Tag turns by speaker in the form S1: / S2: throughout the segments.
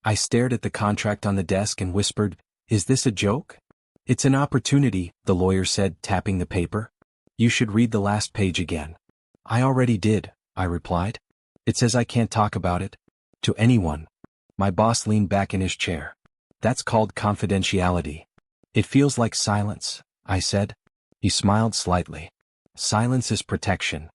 S1: I stared at the contract on the desk and whispered, "Is this a joke?" "It's an opportunity," the lawyer said, tapping the paper. "You should read the last page again." "I already did," I replied. "It says I can't talk about it to anyone." My boss leaned back in his chair. "That's called confidentiality." "It feels like silence," I said. He smiled slightly. "Silence is protection."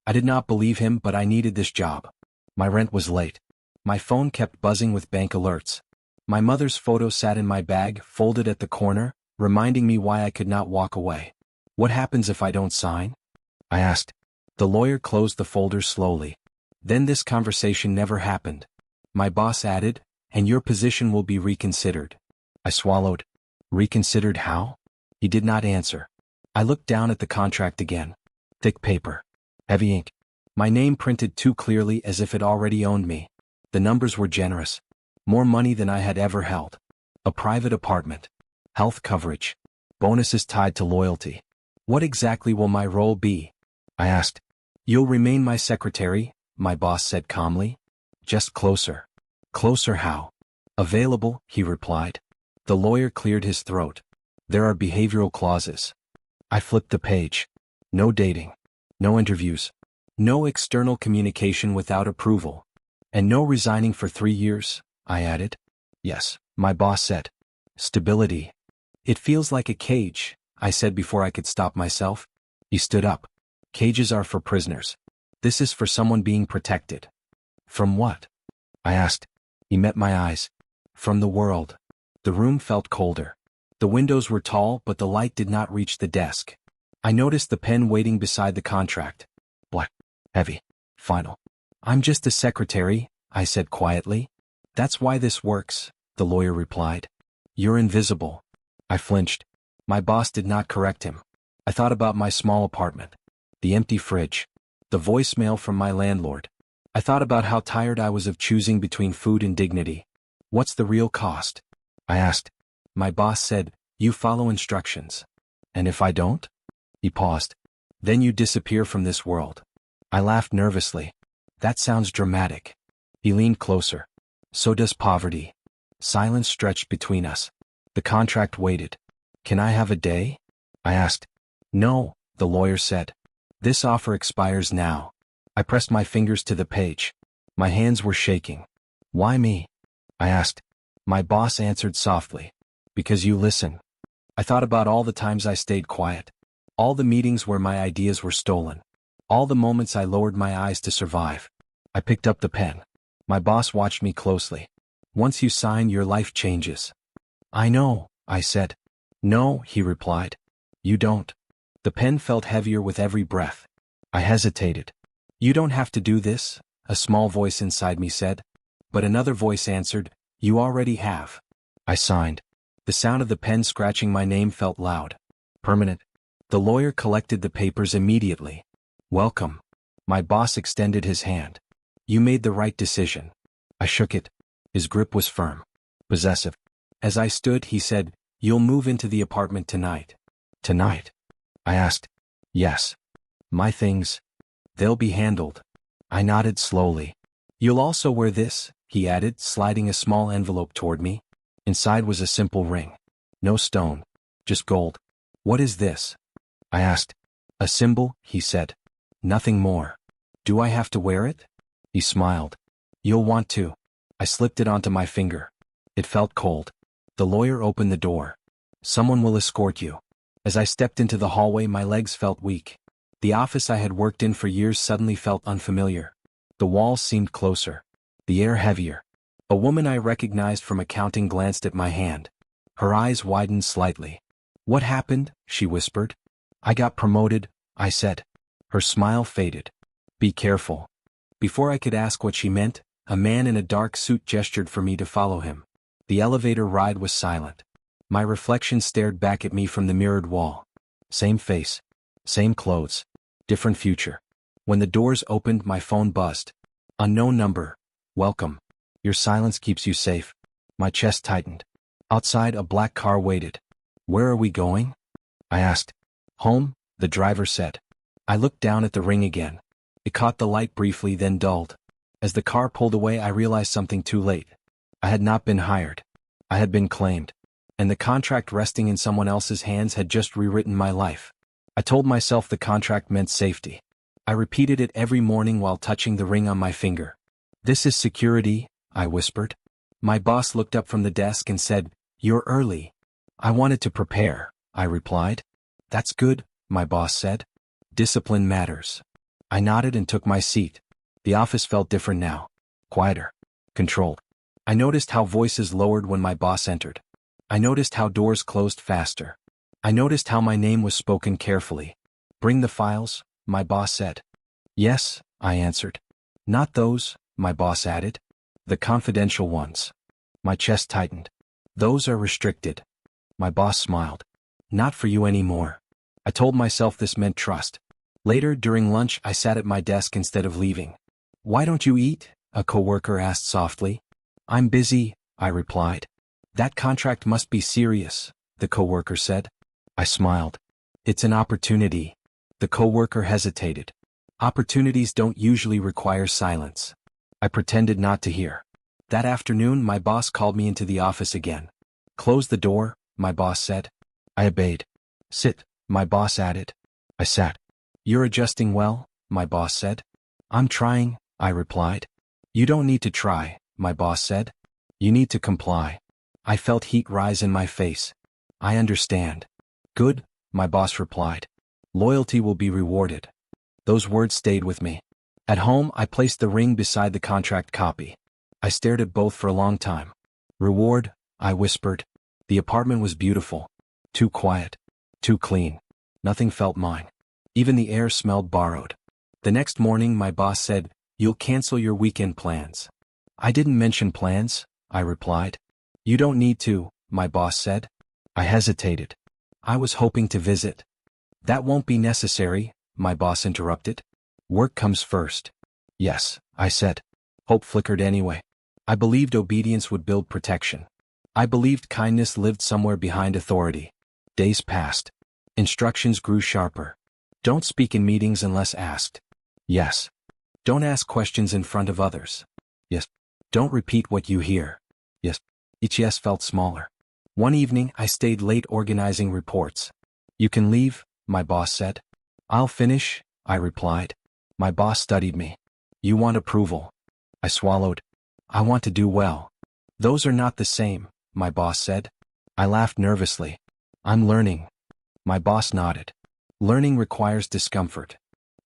S1: I did not believe him, but I needed this job. My rent was late. My phone kept buzzing with bank alerts. My mother's photo sat in my bag, folded at the corner, reminding me why I could not walk away. "What happens if I don't sign?" I asked. The lawyer closed the folder slowly. "Then this conversation never happened." My boss added, "And your position will be reconsidered." I swallowed. "Reconsidered how?" He did not answer. I looked down at the contract again. Thick paper. Heavy ink. My name printed too clearly, as if it already owned me. The numbers were generous. More money than I had ever held. A private apartment. Health coverage. Bonuses tied to loyalty. "What exactly will my role be?" I asked. "You'll remain my secretary," my boss said calmly. "Just closer." "Closer how?" "Available," he replied. The lawyer cleared his throat. "There are behavioral clauses." I flipped the page. No dating. No interviews. No external communication without approval. "And no resigning for 3 years," I added. "Yes," my boss said. "Stability." "It feels like a cage," I said before I could stop myself. He stood up. "Cages are for prisoners. This is for someone being protected." "From what?" I asked. He met my eyes. "From the world." The room felt colder. The windows were tall, but the light did not reach the desk. I noticed the pen waiting beside the contract. Black. Heavy. Final. "I'm just a secretary," I said quietly. "That's why this works," the lawyer replied. "You're invisible." I flinched. My boss did not correct him. I thought about my small apartment. The empty fridge. The voicemail from my landlord. I thought about how tired I was of choosing between food and dignity. "What's the real cost?" I asked. My boss said, "You follow instructions." "And if I don't?" He paused. "Then you disappear from this world." I laughed nervously. "That sounds dramatic." He leaned closer. "So does poverty." Silence stretched between us. The contract waited. "Can I have a day?" I asked. "No," the lawyer said. "This offer expires now." I pressed my fingers to the page. My hands were shaking. "Why me?" I asked. My boss answered softly. "Because you listen." I thought about all the times I stayed quiet. All the meetings where my ideas were stolen. All the moments I lowered my eyes to survive. I picked up the pen. My boss watched me closely. "Once you sign, your life changes." "I know," I said. "No," he replied. "You don't." The pen felt heavier with every breath. I hesitated. "You don't have to do this," a small voice inside me said. But another voice answered, "You already have." I signed. The sound of the pen scratching my name felt loud. Permanent. The lawyer collected the papers immediately. "Welcome." My boss extended his hand. "You made the right decision." I shook it. His grip was firm. Possessive. As I stood, he said, "You'll move into the apartment tonight." "Tonight?" I asked. "Yes." "My things?" "They'll be handled." I nodded slowly. "You'll also wear this," he added, sliding a small envelope toward me. Inside was a simple ring. No stone. Just gold. "What is this?" I asked. "A symbol," he said. "Nothing more." "Do I have to wear it?" He smiled. "You'll want to." I slipped it onto my finger. It felt cold. The lawyer opened the door. "Someone will escort you." As I stepped into the hallway, my legs felt weak. The office I had worked in for years suddenly felt unfamiliar. The walls seemed closer. The air heavier. A woman I recognized from accounting glanced at my hand. Her eyes widened slightly. "What happened?" she whispered. "I got promoted," I said. Her smile faded. "Be careful." Before I could ask what she meant, a man in a dark suit gestured for me to follow him. The elevator ride was silent. My reflection stared back at me from the mirrored wall. Same face. Same clothes. Different future. When the doors opened, my phone buzzed. "Unknown number. Welcome. Your silence keeps you safe." My chest tightened. Outside, a black car waited. "Where are we going?" I asked. "Home," the driver said. I looked down at the ring again. It caught the light briefly, then dulled. As the car pulled away, I realized something too late. I had not been hired. I had been claimed. And the contract resting in someone else's hands had just rewritten my life. I told myself the contract meant safety. I repeated it every morning while touching the ring on my finger. "This is security," I whispered. My boss looked up from the desk and said, "You're early." "I wanted to prepare," I replied. "That's good," my boss said. "Discipline matters." I nodded and took my seat. The office felt different now. Quieter. Controlled. I noticed how voices lowered when my boss entered. I noticed how doors closed faster. I noticed how my name was spoken carefully. "Bring the files," my boss said. "Yes," I answered. "Not those," my boss added. "The confidential ones." My chest tightened. "Those are restricted." My boss smiled. "Not for you anymore." I told myself this meant trust. Later, during lunch, I sat at my desk instead of leaving. "Why don't you eat?" a coworker asked softly. "I'm busy," I replied. "That contract must be serious," the coworker said. I smiled. "It's an opportunity." The coworker hesitated. "Opportunities don't usually require silence." I pretended not to hear. That afternoon, my boss called me into the office again. "Close the door," my boss said. I obeyed. "Sit," my boss added. I sat. "You're adjusting well," my boss said. "I'm trying," I replied. "You don't need to try," my boss said. "You need to comply." I felt heat rise in my face. "I understand." "Good," my boss replied. "Loyalty will be rewarded." Those words stayed with me. At home, I placed the ring beside the contract copy. I stared at both for a long time. "Reward," I whispered. The apartment was beautiful. Too quiet. Too clean. Nothing felt mine. Even the air smelled borrowed. The next morning, my boss said, "You'll cancel your weekend plans." "I didn't mention plans," I replied. "You don't need to," my boss said. I hesitated. "I was hoping to visit." "That won't be necessary," my boss interrupted. "Work comes first." "Yes," I said. Hope flickered anyway. I believed obedience would build protection. I believed kindness lived somewhere behind authority. Days passed. Instructions grew sharper. "Don't speak in meetings unless asked." Yes. "Don't ask questions in front of others." Yes. "Don't repeat what you hear." Yes. Each yes felt smaller. One evening, I stayed late organizing reports. "You can leave," my boss said. "I'll finish," I replied. My boss studied me. "You want approval." I swallowed. "I want to do well." "Those are not the same," my boss said. I laughed nervously. "I'm learning." My boss nodded. Learning requires discomfort.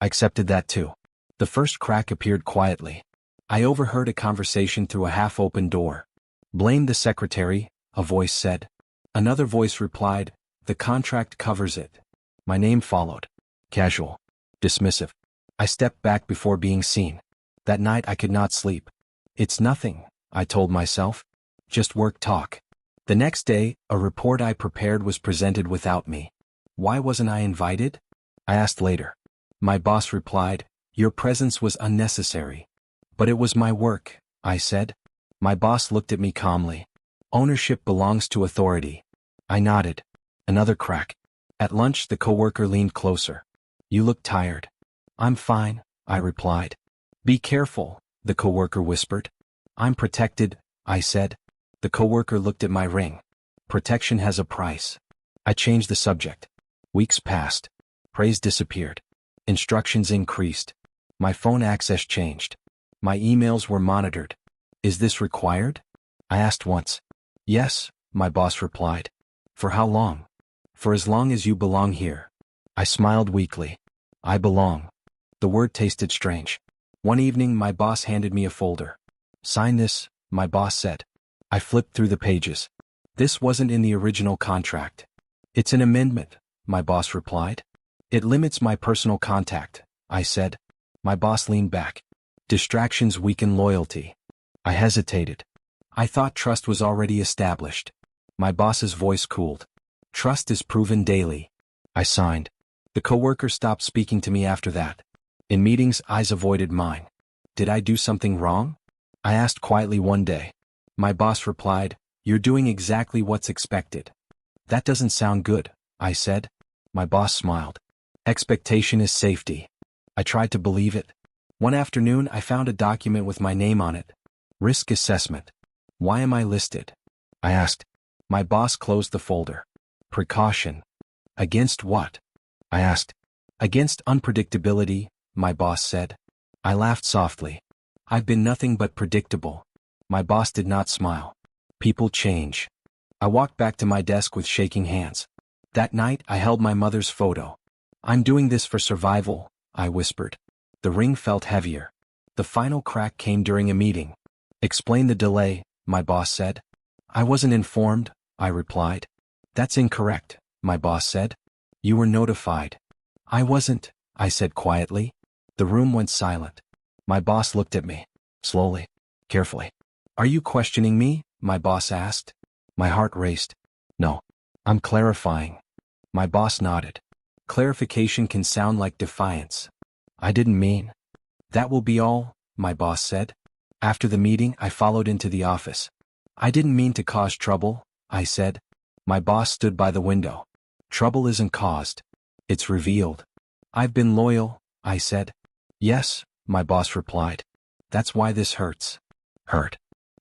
S1: I accepted that too. The first crack appeared quietly. I overheard a conversation through a half-open door. "Blame the secretary," a voice said. Another voice replied, "The contract covers it." My name followed. Casual. Dismissive. I stepped back before being seen. That night I could not sleep. "It's nothing," I told myself. "Just work talk." The next day, a report I prepared was presented without me. Why wasn't I invited? I asked later. My boss replied, "Your presence was unnecessary." "But it was my work," I said. My boss looked at me calmly. "Ownership belongs to authority." I nodded. Another crack. At lunch, the coworker leaned closer. "You look tired." "I'm fine," I replied. "Be careful," the coworker whispered. "I'm protected," I said. The coworker looked at my ring. "Protection has a price." I changed the subject. Weeks passed. Praise disappeared. Instructions increased. My phone access changed. My emails were monitored. "Is this required?" I asked once. "Yes," my boss replied. "For how long?" "For as long as you belong here." I smiled weakly. I belong. The word tasted strange. One evening, my boss handed me a folder. "Sign this," my boss said. I flipped through the pages. This wasn't in the original contract. "It's an amendment," my boss replied. "It limits my personal contact," I said. My boss leaned back. "Distractions weaken loyalty." I hesitated. I thought trust was already established. My boss's voice cooled. "Trust is proven daily." I signed. The coworker stopped speaking to me after that. In meetings, eyes avoided mine. Did I do something wrong? I asked quietly one day. My boss replied, "You're doing exactly what's expected." "That doesn't sound good," I said. My boss smiled. "Expectation is safety." I tried to believe it. One afternoon, I found a document with my name on it. Risk assessment. Why am I listed? I asked. My boss closed the folder. Precaution. Against what? I asked. Against unpredictability, my boss said. I laughed softly. I've been nothing but predictable. My boss did not smile. People change. I walked back to my desk with shaking hands. That night I held my mother's photo. I'm doing this for survival, I whispered. The ring felt heavier. The final crack came during a meeting. Explain the delay, my boss said. I wasn't informed, I replied. That's incorrect, my boss said. You were notified. I wasn't, I said quietly. The room went silent. My boss looked at me. Slowly. Carefully. Are you questioning me? My boss asked. My heart raced. No. I'm clarifying. My boss nodded. Clarification can sound like defiance. I didn't mean. That will be all, my boss said. After the meeting, I followed into the office. I didn't mean to cause trouble, I said. My boss stood by the window. Trouble isn't caused. It's revealed. I've been loyal, I said. Yes, my boss replied. That's why this hurts. Hurt.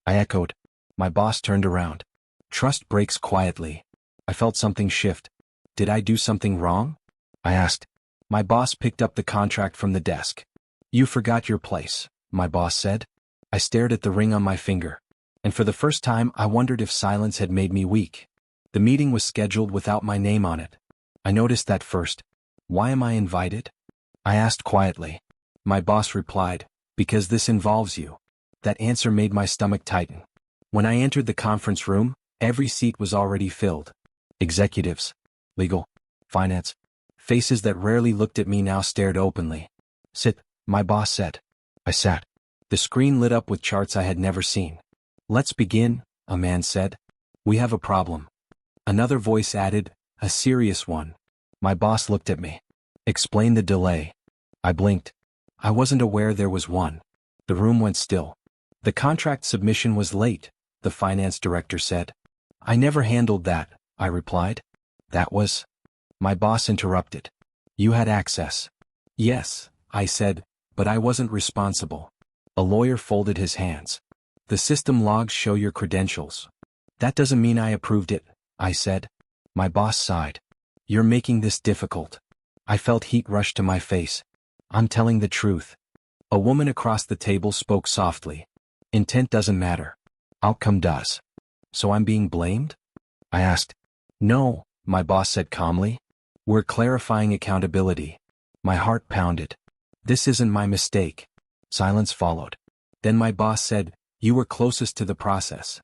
S1: I echoed. My boss turned around. Trust breaks quietly. I felt something shift. Did I do something wrong? I asked. My boss picked up the contract from the desk. You forgot your place, my boss said. I stared at the ring on my finger. And for the first time I wondered if silence had made me weak. The meeting was scheduled without my name on it. I noticed that first. Why am I invited? I asked quietly. My boss replied, because this involves you. That answer made my stomach tighten. When I entered the conference room, every seat was already filled. Executives, legal, finance, faces that rarely looked at me now stared openly. Sit, my boss said. I sat. The screen lit up with charts I had never seen. Let's begin, a man said. We have a problem. Another voice added, a serious one. My boss looked at me. Explain the delay. I blinked. I wasn't aware there was one. The room went still. The contract submission was late, the finance director said. I never handled that, I replied. That was. My boss interrupted. You had access. Yes, I said, but I wasn't responsible. A lawyer folded his hands. The system logs show your credentials. That doesn't mean I approved it, I said. My boss sighed. You're making this difficult. I felt heat rush to my face. I'm telling the truth. A woman across the table spoke softly. Intent doesn't matter. Outcome does. So I'm being blamed? I asked. No, my boss said calmly. We're clarifying accountability. My heart pounded. This isn't my mistake. Silence followed. Then my boss said, you were closest to the process.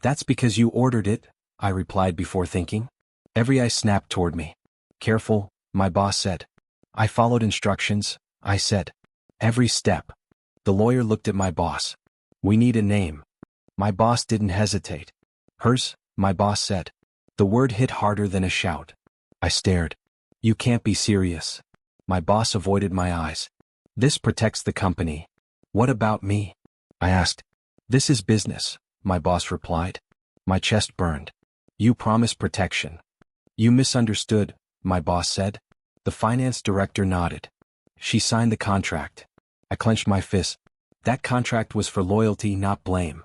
S1: That's because you ordered it, I replied before thinking. Every eye snapped toward me. Careful, my boss said. I followed instructions, I said. Every step. The lawyer looked at my boss. We need a name. My boss didn't hesitate. Hers, my boss said. The word hit harder than a shout. I stared. You can't be serious. My boss avoided my eyes. This protects the company. What about me? I asked. This is business, my boss replied. My chest burned. You promised protection. You misunderstood, my boss said. The finance director nodded. She signed the contract. I clenched my fist. That contract was for loyalty, not blame.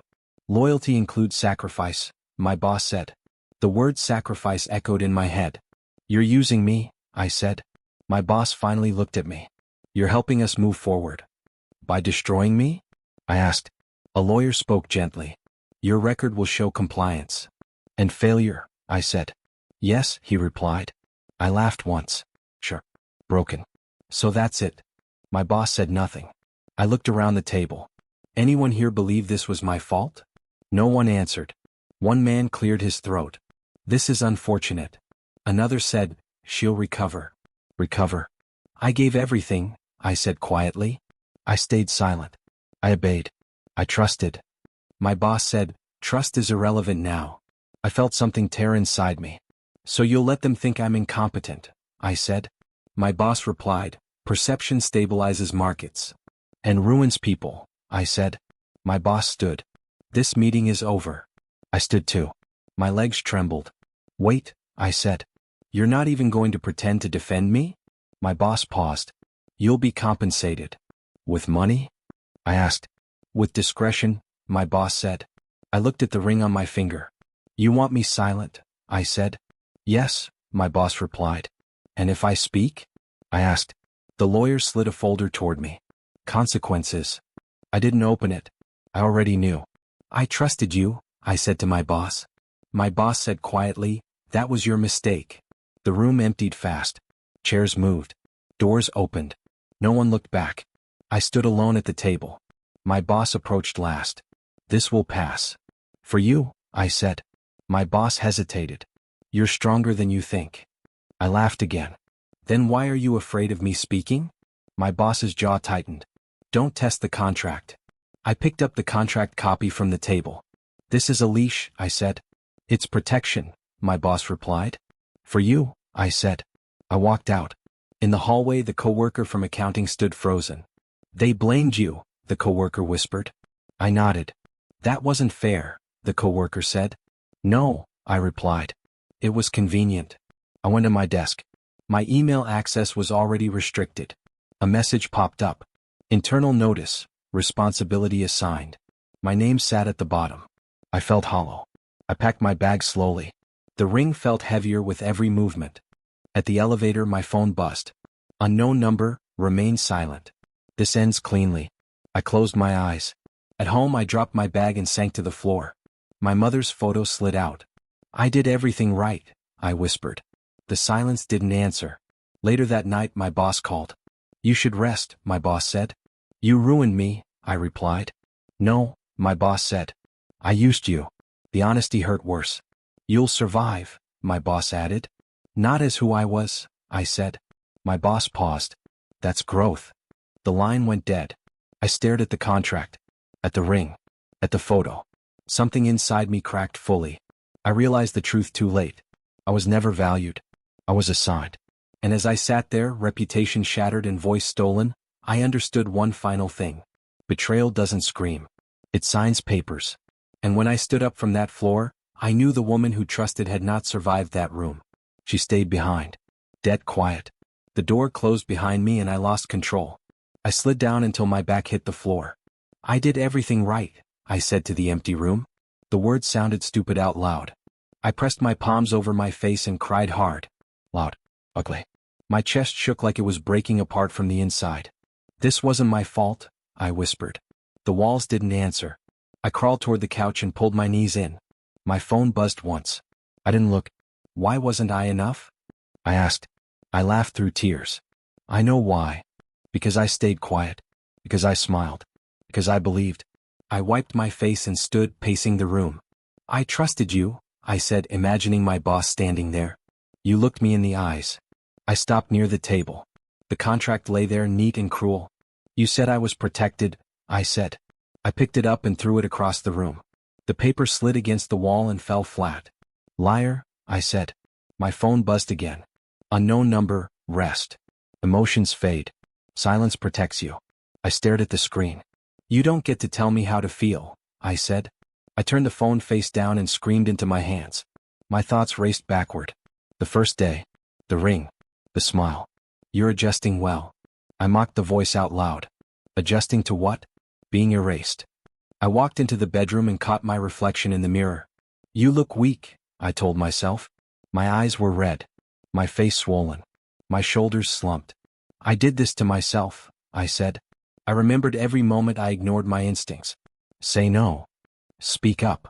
S1: Loyalty includes sacrifice, my boss said. The word sacrifice echoed in my head. You're using me, I said. My boss finally looked at me. You're helping us move forward. By destroying me? I asked. A lawyer spoke gently. Your record will show compliance. And failure, I said. Yes, he replied. I laughed once. Sure. Broken. So that's it. My boss said nothing. I looked around the table. Anyone here believe this was my fault? No one answered. One man cleared his throat. This is unfortunate. Another said, she'll recover. Recover. I gave everything, I said quietly. I stayed silent. I obeyed. I trusted. My boss said, trust is irrelevant now. I felt something tear inside me. So you'll let them think I'm incompetent, I said. My boss replied, perception stabilizes markets. And ruins people, I said. My boss stood. This meeting is over. I stood too. My legs trembled. Wait, I said. You're not even going to pretend to defend me? My boss paused. You'll be compensated. With money? I asked. With discretion, my boss said. I looked at the ring on my finger. You want me silent? I said. Yes, my boss replied. And if I speak? I asked. The lawyer slid a folder toward me. Consequences. I didn't open it. I already knew. I trusted you, I said to my boss. My boss said quietly, that was your mistake. The room emptied fast. Chairs moved. Doors opened. No one looked back. I stood alone at the table. My boss approached last. This will pass. For you, I said. My boss hesitated. You're stronger than you think. I laughed again. Then why are you afraid of me speaking? My boss's jaw tightened. Don't test the contract. I picked up the contract copy from the table. This is a leash, I said. It's protection, my boss replied. For you, I said. I walked out. In the hallway, the coworker from accounting stood frozen. They blamed you, the coworker whispered. I nodded. That wasn't fair, the coworker said. No, I replied. It was convenient. I went to my desk. My email access was already restricted. A message popped up. Internal notice, responsibility assigned. My name sat at the bottom. I felt hollow. I packed my bag slowly. The ring felt heavier with every movement. At the elevator, my phone buzzed. Unknown number, remain silent. This ends cleanly. I closed my eyes. At home, I dropped my bag and sank to the floor. My mother's photo slid out. I did everything right, I whispered. The silence didn't answer. Later that night, my boss called. You should rest, my boss said. You ruined me, I replied. No, my boss said. I used you. The honesty hurt worse. You'll survive, my boss added. Not as who I was, I said. My boss paused. That's growth. The line went dead. I stared at the contract, at the ring, at the photo. Something inside me cracked fully. I realized the truth too late. I was never valued. I was assigned. And as I sat there, reputation shattered and voice stolen, I understood one final thing. Betrayal doesn't scream. It signs papers. And when I stood up from that floor, I knew the woman who trusted had not survived that room. She stayed behind. Dead quiet. The door closed behind me and I lost control. I slid down until my back hit the floor. I did everything right, I said to the empty room. The words sounded stupid out loud. I pressed my palms over my face and cried hard. Loud. Ugly. My chest shook like it was breaking apart from the inside. This wasn't my fault, I whispered. The walls didn't answer. I crawled toward the couch and pulled my knees in. My phone buzzed once. I didn't look. Why wasn't I enough? I asked. I laughed through tears. I know why. Because I stayed quiet. Because I smiled. Because I believed. I wiped my face and stood pacing the room. I trusted you, I said, imagining my boss standing there. You looked me in the eyes. I stopped near the table. The contract lay there neat and cruel. You said I was protected, I said. I picked it up and threw it across the room. The paper slid against the wall and fell flat. Liar, I said. My phone buzzed again. Unknown number, rest. Emotions fade. Silence protects you. I stared at the screen. You don't get to tell me how to feel, I said. I turned the phone face down and screamed into my hands. My thoughts raced backward. The first day. The ring. The smile. You're adjusting well. I mocked the voice out loud. Adjusting to what? Being erased. I walked into the bedroom and caught my reflection in the mirror. You look weak, I told myself. My eyes were red. My face swollen. My shoulders slumped. I did this to myself, I said. I remembered every moment I ignored my instincts. Say no. Speak up.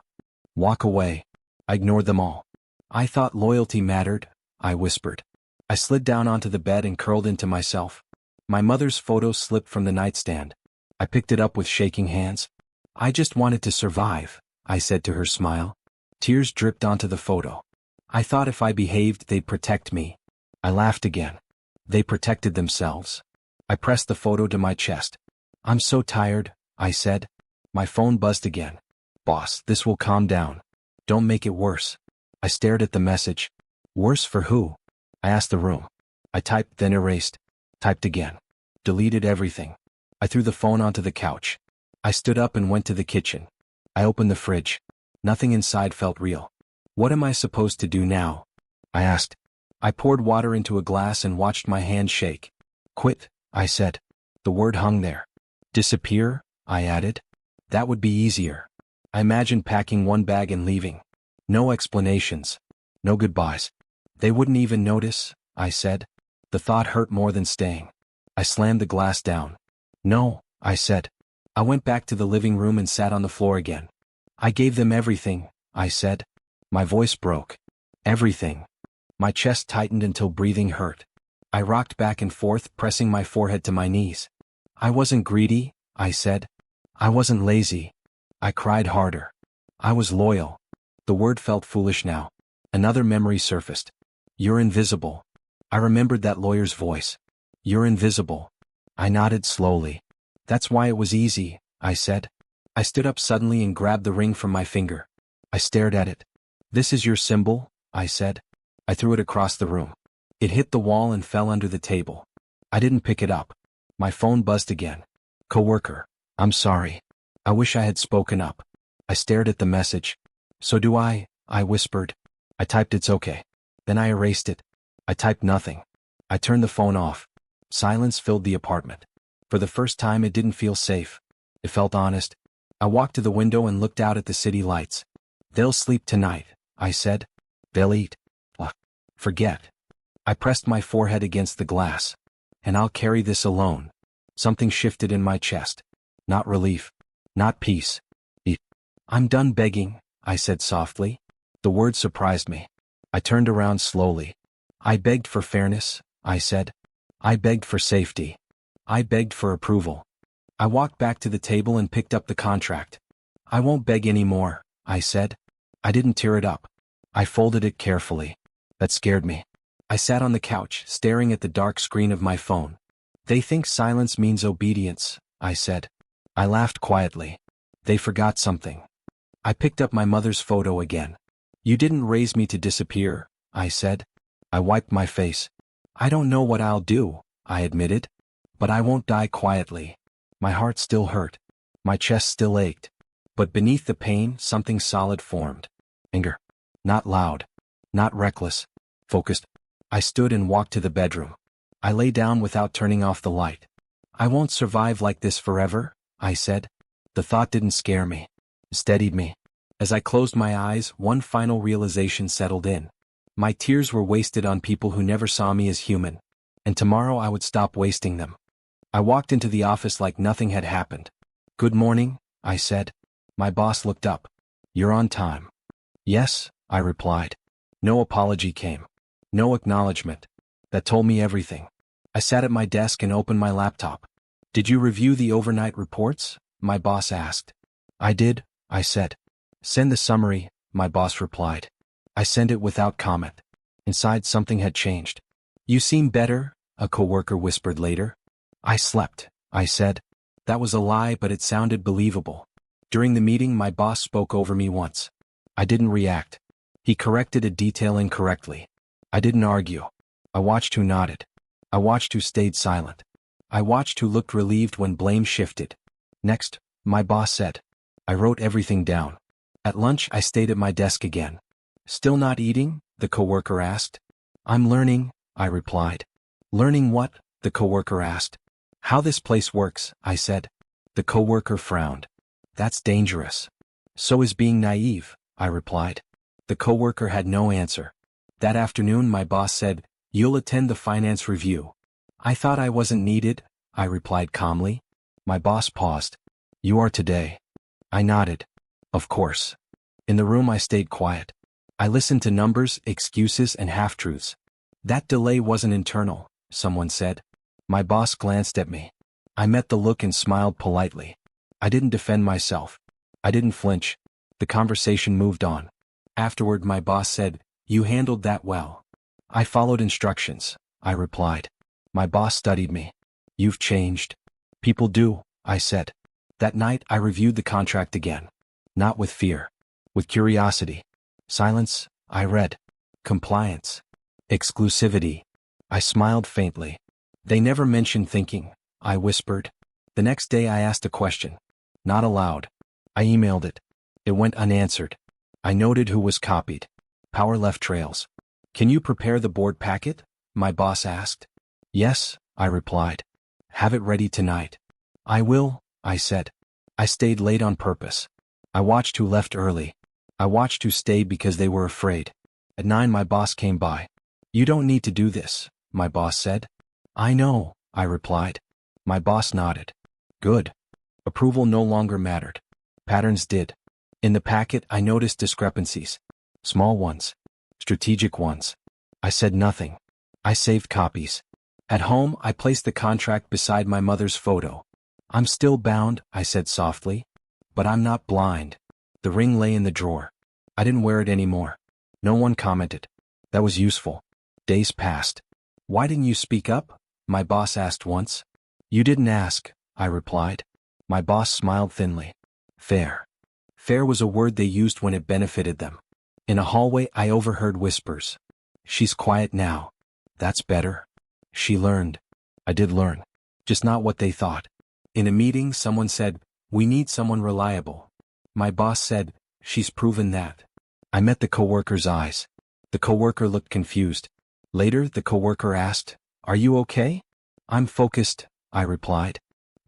S1: Walk away. I ignored them all. I thought loyalty mattered, I whispered. I slid down onto the bed and curled into myself. My mother's photo slipped from the nightstand. I picked it up with shaking hands. I just wanted to survive, I said to her smile. Tears dripped onto the photo. I thought if I behaved, they'd protect me. I laughed again. They protected themselves. I pressed the photo to my chest. I'm so tired, I said. My phone buzzed again. Boss, this will calm down. Don't make it worse. I stared at the message. Worse for who? I asked the room. I typed, then erased. Typed again. Deleted everything. I threw the phone onto the couch. I stood up and went to the kitchen. I opened the fridge. Nothing inside felt real. What am I supposed to do now? I asked. I poured water into a glass and watched my hand shake. Quit, I said. The word hung there. Disappear, I added. That would be easier. I imagined packing one bag and leaving. No explanations. No goodbyes. They wouldn't even notice, I said. The thought hurt more than staying. I slammed the glass down. No, I said. I went back to the living room and sat on the floor again. I gave them everything, I said. My voice broke. Everything. My chest tightened until breathing hurt. I rocked back and forth, pressing my forehead to my knees. I wasn't greedy, I said. I wasn't lazy. I cried harder. I was loyal. The word felt foolish now. Another memory surfaced. You're invisible. I remembered that lawyer's voice. You're invisible. I nodded slowly. That's why it was easy, I said. I stood up suddenly and grabbed the ring from my finger. I stared at it. This is your symbol, I said. I threw it across the room. It hit the wall and fell under the table. I didn't pick it up. My phone buzzed again. Coworker. I'm sorry. I wish I had spoken up. I stared at the message. So do I whispered. I typed it's okay. Then I erased it. I typed nothing. I turned the phone off. Silence filled the apartment. For the first time it didn't feel safe. It felt honest. I walked to the window and looked out at the city lights. They'll sleep tonight, I said. They'll eat. Forget. I pressed my forehead against the glass. And I'll carry this alone. Something shifted in my chest. Not relief. Not peace. I'm done begging, I said softly. The word surprised me. I turned around slowly. I begged for fairness, I said. I begged for safety. I begged for approval. I walked back to the table and picked up the contract. I won't beg anymore, I said. I didn't tear it up. I folded it carefully. That scared me. I sat on the couch, staring at the dark screen of my phone. They think silence means obedience, I said. I laughed quietly. They forgot something. I picked up my mother's photo again. You didn't raise me to disappear, I said. I wiped my face. I don't know what I'll do, I admitted. But I won't die quietly. My heart still hurt. My chest still ached. But beneath the pain, something solid formed. Anger. Not loud. Not reckless. Focused. I stood and walked to the bedroom. I lay down without turning off the light. I won't survive like this forever, I said. The thought didn't scare me. It steadied me. As I closed my eyes, one final realization settled in. My tears were wasted on people who never saw me as human. And tomorrow I would stop wasting them. I walked into the office like nothing had happened. Good morning, I said. My boss looked up. You're on time. Yes, I replied. No apology came. No acknowledgement. That told me everything. I sat at my desk and opened my laptop. Did you review the overnight reports? My boss asked. I did, I said. Send the summary, my boss replied. I sent it without comment. Inside something had changed. You seem better, a coworker whispered later. I slept, I said. That was a lie, but it sounded believable. During the meeting, my boss spoke over me once. I didn't react. He corrected a detail incorrectly. I didn't argue. I watched who nodded. I watched who stayed silent. I watched who looked relieved when blame shifted. Next, my boss said. I wrote everything down. At lunch, I stayed at my desk again. Still not eating? The coworker asked. I'm learning, I replied. Learning what? The coworker asked. How this place works, I said. The coworker frowned. That's dangerous. So is being naive, I replied. The coworker had no answer. That afternoon, my boss said, You'll attend the finance review. I thought I wasn't needed, I replied calmly. My boss paused. You are today. I nodded. Of course. In the room I stayed quiet. I listened to numbers, excuses, and half-truths. That delay wasn't internal, someone said. My boss glanced at me. I met the look and smiled politely. I didn't defend myself. I didn't flinch. The conversation moved on. Afterward, my boss said, You handled that well. I followed instructions, I replied. My boss studied me. You've changed. People do, I said. That night, I reviewed the contract again. Not with fear. With curiosity. Silence, I read. Compliance. Exclusivity. I smiled faintly. They never mentioned thinking, I whispered. The next day I asked a question. Not aloud. I emailed it. It went unanswered. I noted who was copied. Power left trails. Can you prepare the board packet? My boss asked. Yes, I replied. Have it ready tonight. I will, I said. I stayed late on purpose. I watched who left early. I watched who stayed because they were afraid. At 9 my boss came by. "You don't need to do this," my boss said. "I know," I replied. My boss nodded. Good. Approval no longer mattered. Patterns did. In the packet I noticed discrepancies. Small ones. Strategic ones. I said nothing. I saved copies. At home I placed the contract beside my mother's photo. "I'm still bound," I said softly. "But I'm not blind." The ring lay in the drawer. I didn't wear it anymore. No one commented. That was useful. Days passed. "Why didn't you speak up?" my boss asked once. "You didn't ask," I replied. My boss smiled thinly. Fair. Fair was a word they used when it benefited them. In a hallway I overheard whispers. "She's quiet now. That's better." She learned. I did learn. Just not what they thought. In a meeting someone said, "We need someone reliable." My boss said, "She's proven that." I met the coworker's eyes. The coworker looked confused. Later the coworker asked, "Are you okay?" "I'm focused," I replied.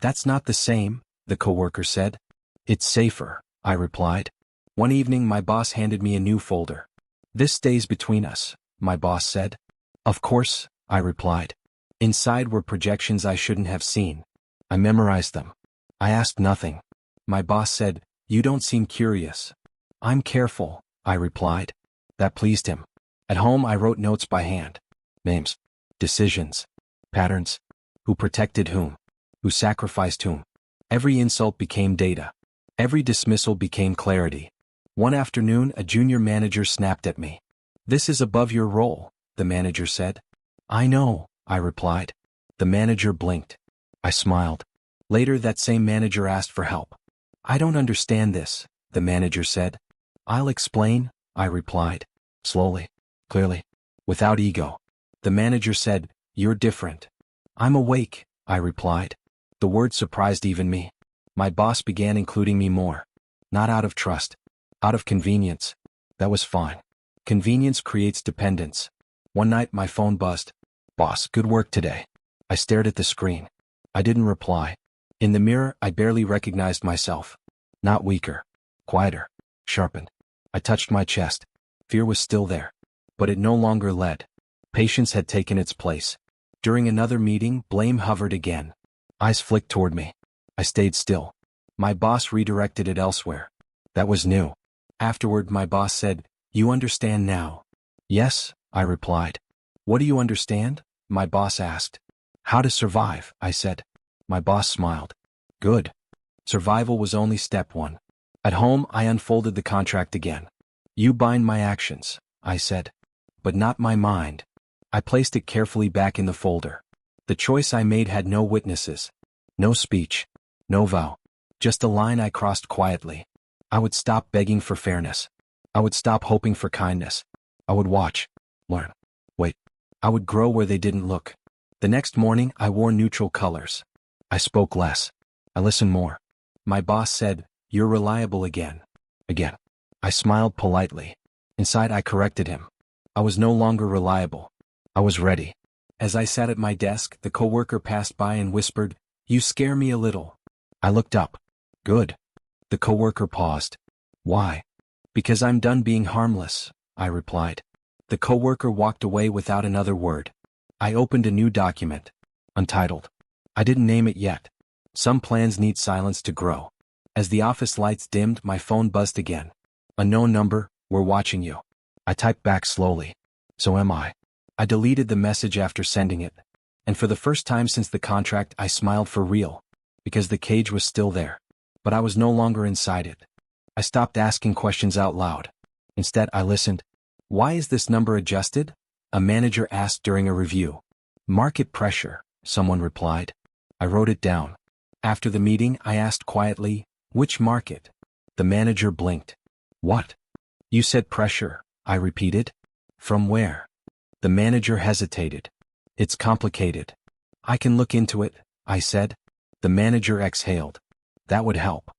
S1: "That's not the same," the coworker said. "It's safer," I replied. One evening my boss handed me a new folder. "This stays between us," my boss said. "Of course," I replied. Inside were projections I shouldn't have seen. I memorized them. I asked nothing. My boss said, "You don't seem curious." "I'm careful," I replied. That pleased him. At home I wrote notes by hand. Names. Decisions. Patterns. Who protected whom. Who sacrificed whom. Every insult became data. Every dismissal became clarity. One afternoon a junior manager snapped at me. "This is above your role," the manager said. "I know," I replied. The manager blinked. I smiled. Later that same manager asked for help. "I don't understand this," the manager said. "I'll explain," I replied. Slowly. Clearly. Without ego. The manager said, "You're different." "I'm awake," I replied. The word surprised even me. My boss began including me more. Not out of trust. Out of convenience. That was fine. Convenience creates dependence. One night my phone buzzed. "Boss, good work today." I stared at the screen. I didn't reply. In the mirror I barely recognized myself. Not weaker. Quieter. Sharpened. I touched my chest. Fear was still there. But it no longer led. Patience had taken its place. During another meeting, blame hovered again. Eyes flicked toward me. I stayed still. My boss redirected it elsewhere. That was new. Afterward my boss said, "You understand now." "Yes," I replied. "What do you understand?" my boss asked. "How to survive," I said. My boss smiled. Good. Survival was only step one. At home I unfolded the contract again. "You bind my actions," I said. "But not my mind." I placed it carefully back in the folder. The choice I made had no witnesses. No speech. No vow. Just a line I crossed quietly. I would stop begging for fairness. I would stop hoping for kindness. I would watch. Learn. Wait. I would grow where they didn't look. The next morning I wore neutral colors. I spoke less. I listened more. My boss said, "You're reliable again." Again. I smiled politely. Inside I corrected him. I was no longer reliable. I was ready. As I sat at my desk, the coworker passed by and whispered, "You scare me a little." I looked up. Good. The coworker paused. "Why?" "Because I'm done being harmless," I replied. The coworker walked away without another word. I opened a new document. Untitled. I didn't name it yet. Some plans need silence to grow. As the office lights dimmed, my phone buzzed again. "Unknown number, we're watching you." I typed back slowly. "So am I." I deleted the message after sending it. And for the first time since the contract I smiled for real. Because the cage was still there. But I was no longer inside it. I stopped asking questions out loud. Instead I listened. "Why is this number adjusted?" a manager asked during a review. "Market pressure," someone replied. I wrote it down. After the meeting I asked quietly, "Which market?" The manager blinked. "What?" "You said pressure," I repeated. "From where?" The manager hesitated. "It's complicated." "I can look into it," I said. The manager exhaled. That would help.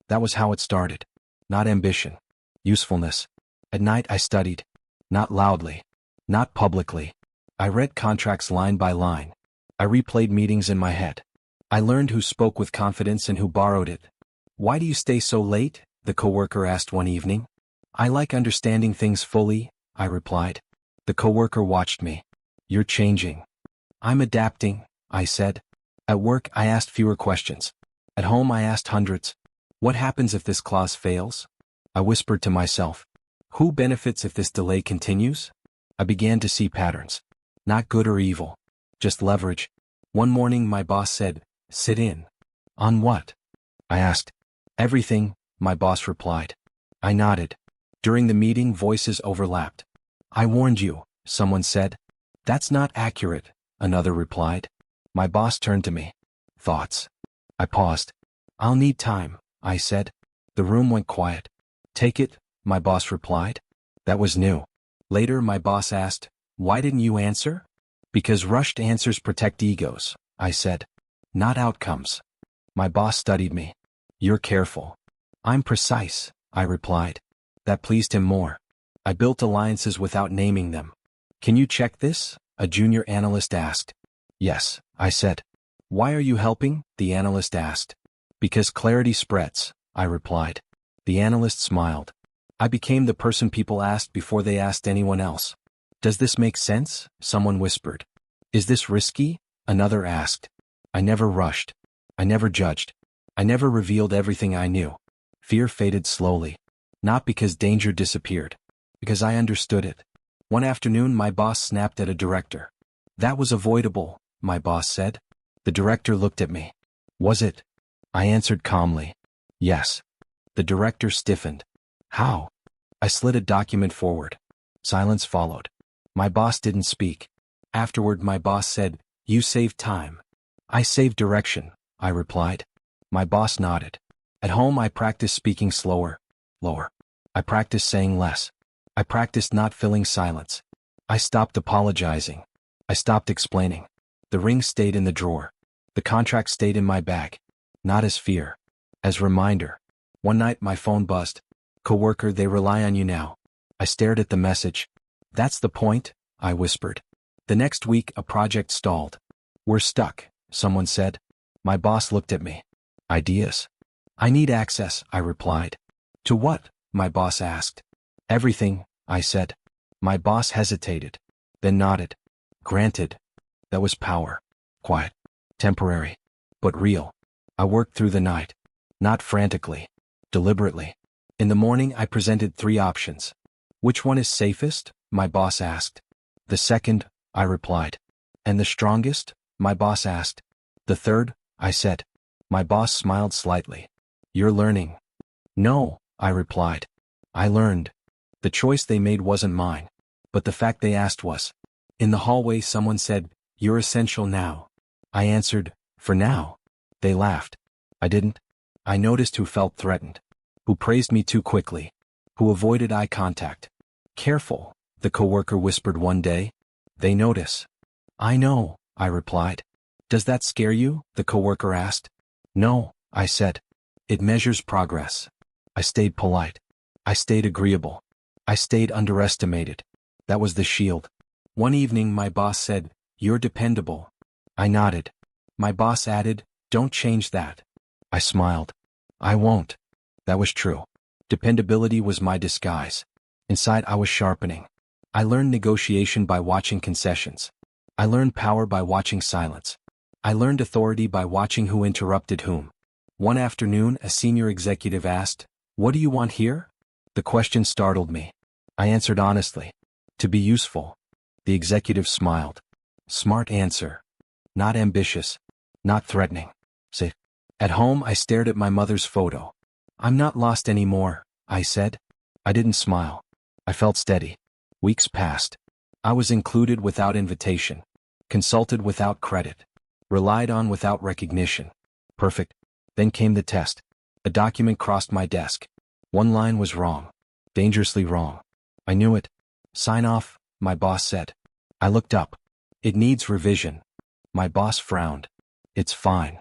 S1: That was how it started. Not ambition. Usefulness. At night I studied. Not loudly. Not publicly. I read contracts line by line. I replayed meetings in my head. I learned who spoke with confidence and who borrowed it. "Why do you stay so late?" the coworker asked one evening. I like understanding things fully, I replied. The coworker watched me. You're changing. I'm adapting, I said. At work, I asked fewer questions. At home, I asked hundreds. What happens if this clause fails? I whispered to myself. Who benefits if this delay continues? I began to see patterns. Not good or evil. Just leverage. One morning, my boss said, sit in. On what? I asked. Everything, my boss replied. I nodded. During the meeting, voices overlapped. I warned you, someone said. That's not accurate, another replied. My boss turned to me. Thoughts? I paused. I'll need time, I said. The room went quiet. Take it, my boss replied. That was new. Later, my boss asked, why didn't you answer? Because rushed answers protect egos, I said. Not outcomes. My boss studied me. You're careful. I'm precise, I replied. That pleased him more. I built alliances without naming them. Can you check this? A junior analyst asked. Yes, I said. Why are you helping? The analyst asked. Because clarity spreads, I replied. The analyst smiled. I became the person people asked before they asked anyone else. Does this make sense? Someone whispered. Is this risky? Another asked. I never rushed. I never judged. I never revealed everything I knew. Fear faded slowly. Not because danger disappeared. Because I understood it. One afternoon, my boss snapped at a director. That was avoidable, my boss said. The director looked at me. Was it? I answered calmly. Yes. The director stiffened. How? I slid a document forward. Silence followed. My boss didn't speak. Afterward, my boss said, you saved time. I saved direction, I replied. My boss nodded. At home, I practiced speaking slower, lower. I practiced saying less. I practiced not filling silence. I stopped apologizing. I stopped explaining. The ring stayed in the drawer. The contract stayed in my bag. Not as fear. As reminder. One night, my phone buzzed. Coworker, they rely on you now. I stared at the message. That's the point, I whispered. The next week, a project stalled. We're stuck, someone said. My boss looked at me. Ideas. I need access, I replied. To what? My boss asked. Everything, I said. My boss hesitated. Then nodded. Granted. That was power. Quiet. Temporary. But real. I worked through the night. Not frantically. Deliberately. In the morning, I presented 3 options. Which one is safest? My boss asked. The second, I replied. And the strongest? My boss asked. The third, I said. My boss smiled slightly. You're learning. No, I replied. I learned. The choice they made wasn't mine. But the fact they asked was. In the hallway, someone said, you're essential now. I answered, for now. They laughed. I didn't. I noticed who felt threatened. Who praised me too quickly. Who avoided eye contact. Careful, the coworker whispered one day. They notice. I know, I replied. Does that scare you? The coworker asked. No, I said. It measures progress. I stayed polite. I stayed agreeable. I stayed underestimated. That was the shield. One evening, my boss said, you're dependable. I nodded. My boss added, don't change that. I smiled. I won't. That was true. Dependability was my disguise. Inside, I was sharpening. I learned negotiation by watching concessions. I learned power by watching silence. I learned authority by watching who interrupted whom. One afternoon, a senior executive asked, what do you want here? The question startled me. I answered honestly. To be useful. The executive smiled. Smart answer. Not ambitious. Not threatening. Safe. At home, I stared at my mother's photo. I'm not lost anymore, I said. I didn't smile. I felt steady. Weeks passed. I was included without invitation. Consulted without credit. Relied on without recognition. Perfect. Then came the test. A document crossed my desk. One line was wrong. Dangerously wrong. I knew it. Sign off, my boss said. I looked up. It needs revision. My boss frowned. It's fine.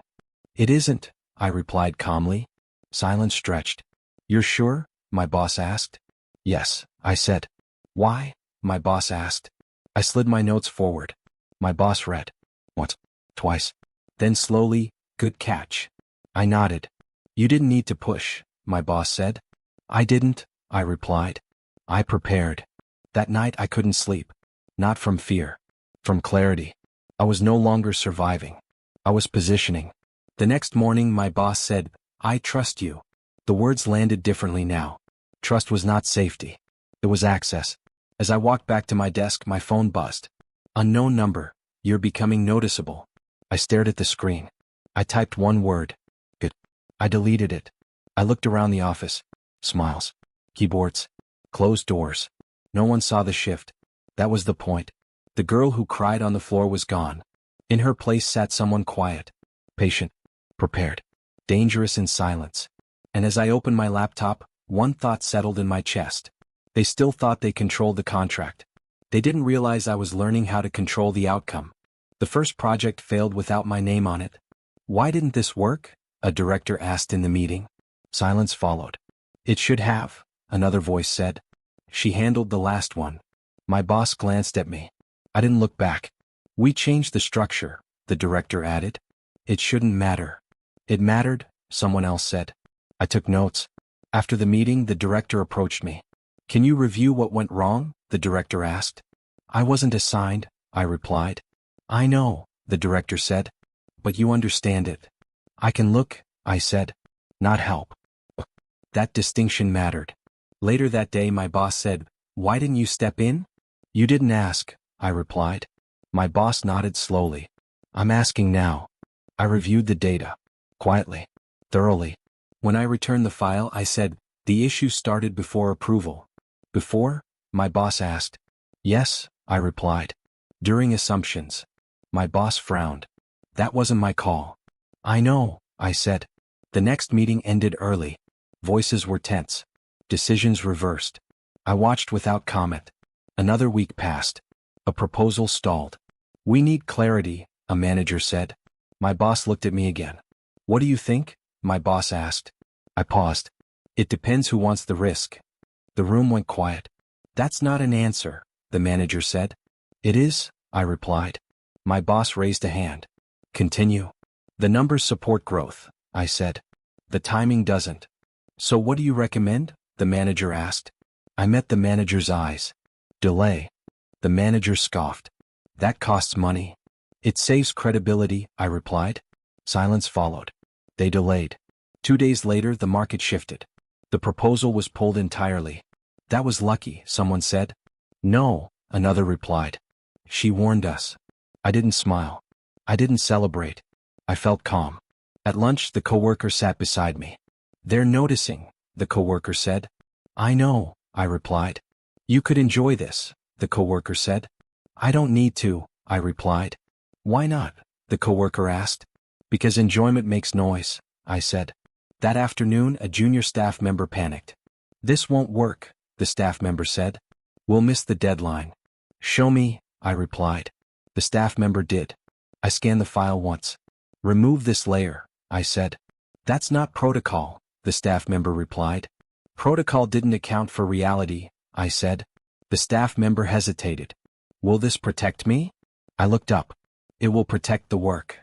S1: It isn't, I replied calmly. Silence stretched. You're sure? My boss asked. Yes, I said. Why? My boss asked. I slid my notes forward. My boss read. Once. Twice. Then slowly, good catch. I nodded. You didn't need to push, my boss said. I didn't, I replied. I prepared. That night I couldn't sleep. Not from fear. From clarity. I was no longer surviving. I was positioning. The next morning my boss said, "I trust you." The words landed differently now. Trust was not safety. It was access. As I walked back to my desk, my phone buzzed. Unknown number. You're becoming noticeable. I stared at the screen. I typed one word. Good. I deleted it. I looked around the office. Smiles. Keyboards. Closed doors. No one saw the shift. That was the point. The girl who cried on the floor was gone. In her place sat someone quiet. Patient. Prepared. Dangerous in silence. And as I opened my laptop, one thought settled in my chest. They still thought they controlled the contract. They didn't realize I was learning how to control the outcome. The first project failed without my name on it. Why didn't this work? A director asked in the meeting. Silence followed. It should have, another voice said. She handled the last one. My boss glanced at me. I didn't look back. We changed the structure, the director added. It shouldn't matter. It mattered, someone else said. I took notes. After the meeting, the director approached me. Can you review what went wrong? The director asked. I wasn't assigned, I replied. I know, the director said. But you understand it. I can look, I said. Not help. That distinction mattered. Later that day my boss said, "Why didn't you step in?" You didn't ask, I replied. My boss nodded slowly. I'm asking now. I reviewed the data. Quietly. Thoroughly. When I returned the file, I said, "The issue started before approval." Before? My boss asked. Yes, I replied. During assumptions. My boss frowned. That wasn't my call. I know, I said. The next meeting ended early. Voices were tense. Decisions reversed. I watched without comment. Another week passed. A proposal stalled. We need clarity, a manager said. My boss looked at me again. What do you think? My boss asked. I paused. It depends who wants the risk. The room went quiet. That's not an answer, the manager said. It is, I replied. My boss raised a hand. Continue. The numbers support growth, I said. The timing doesn't. So what do you recommend? The manager asked. I met the manager's eyes. Delay. The manager scoffed. That costs money. It saves credibility, I replied. Silence followed. They delayed. 2 days later, the market shifted. The proposal was pulled entirely. That was lucky, someone said. No, another replied. She warned us. I didn't smile. I didn't celebrate. I felt calm. At lunch, the coworker sat beside me. They're noticing, the coworker said. I know, I replied. You could enjoy this, the coworker said. I don't need to, I replied. Why not? The coworker asked. Because enjoyment makes noise, I said. That afternoon, a junior staff member panicked. This won't work, the staff member said. We'll miss the deadline. Show me, I replied. The staff member did. I scanned the file once. Remove this layer, I said. That's not protocol, the staff member replied. Protocol didn't account for reality, I said. The staff member hesitated. Will this protect me? I looked up. It will protect the work.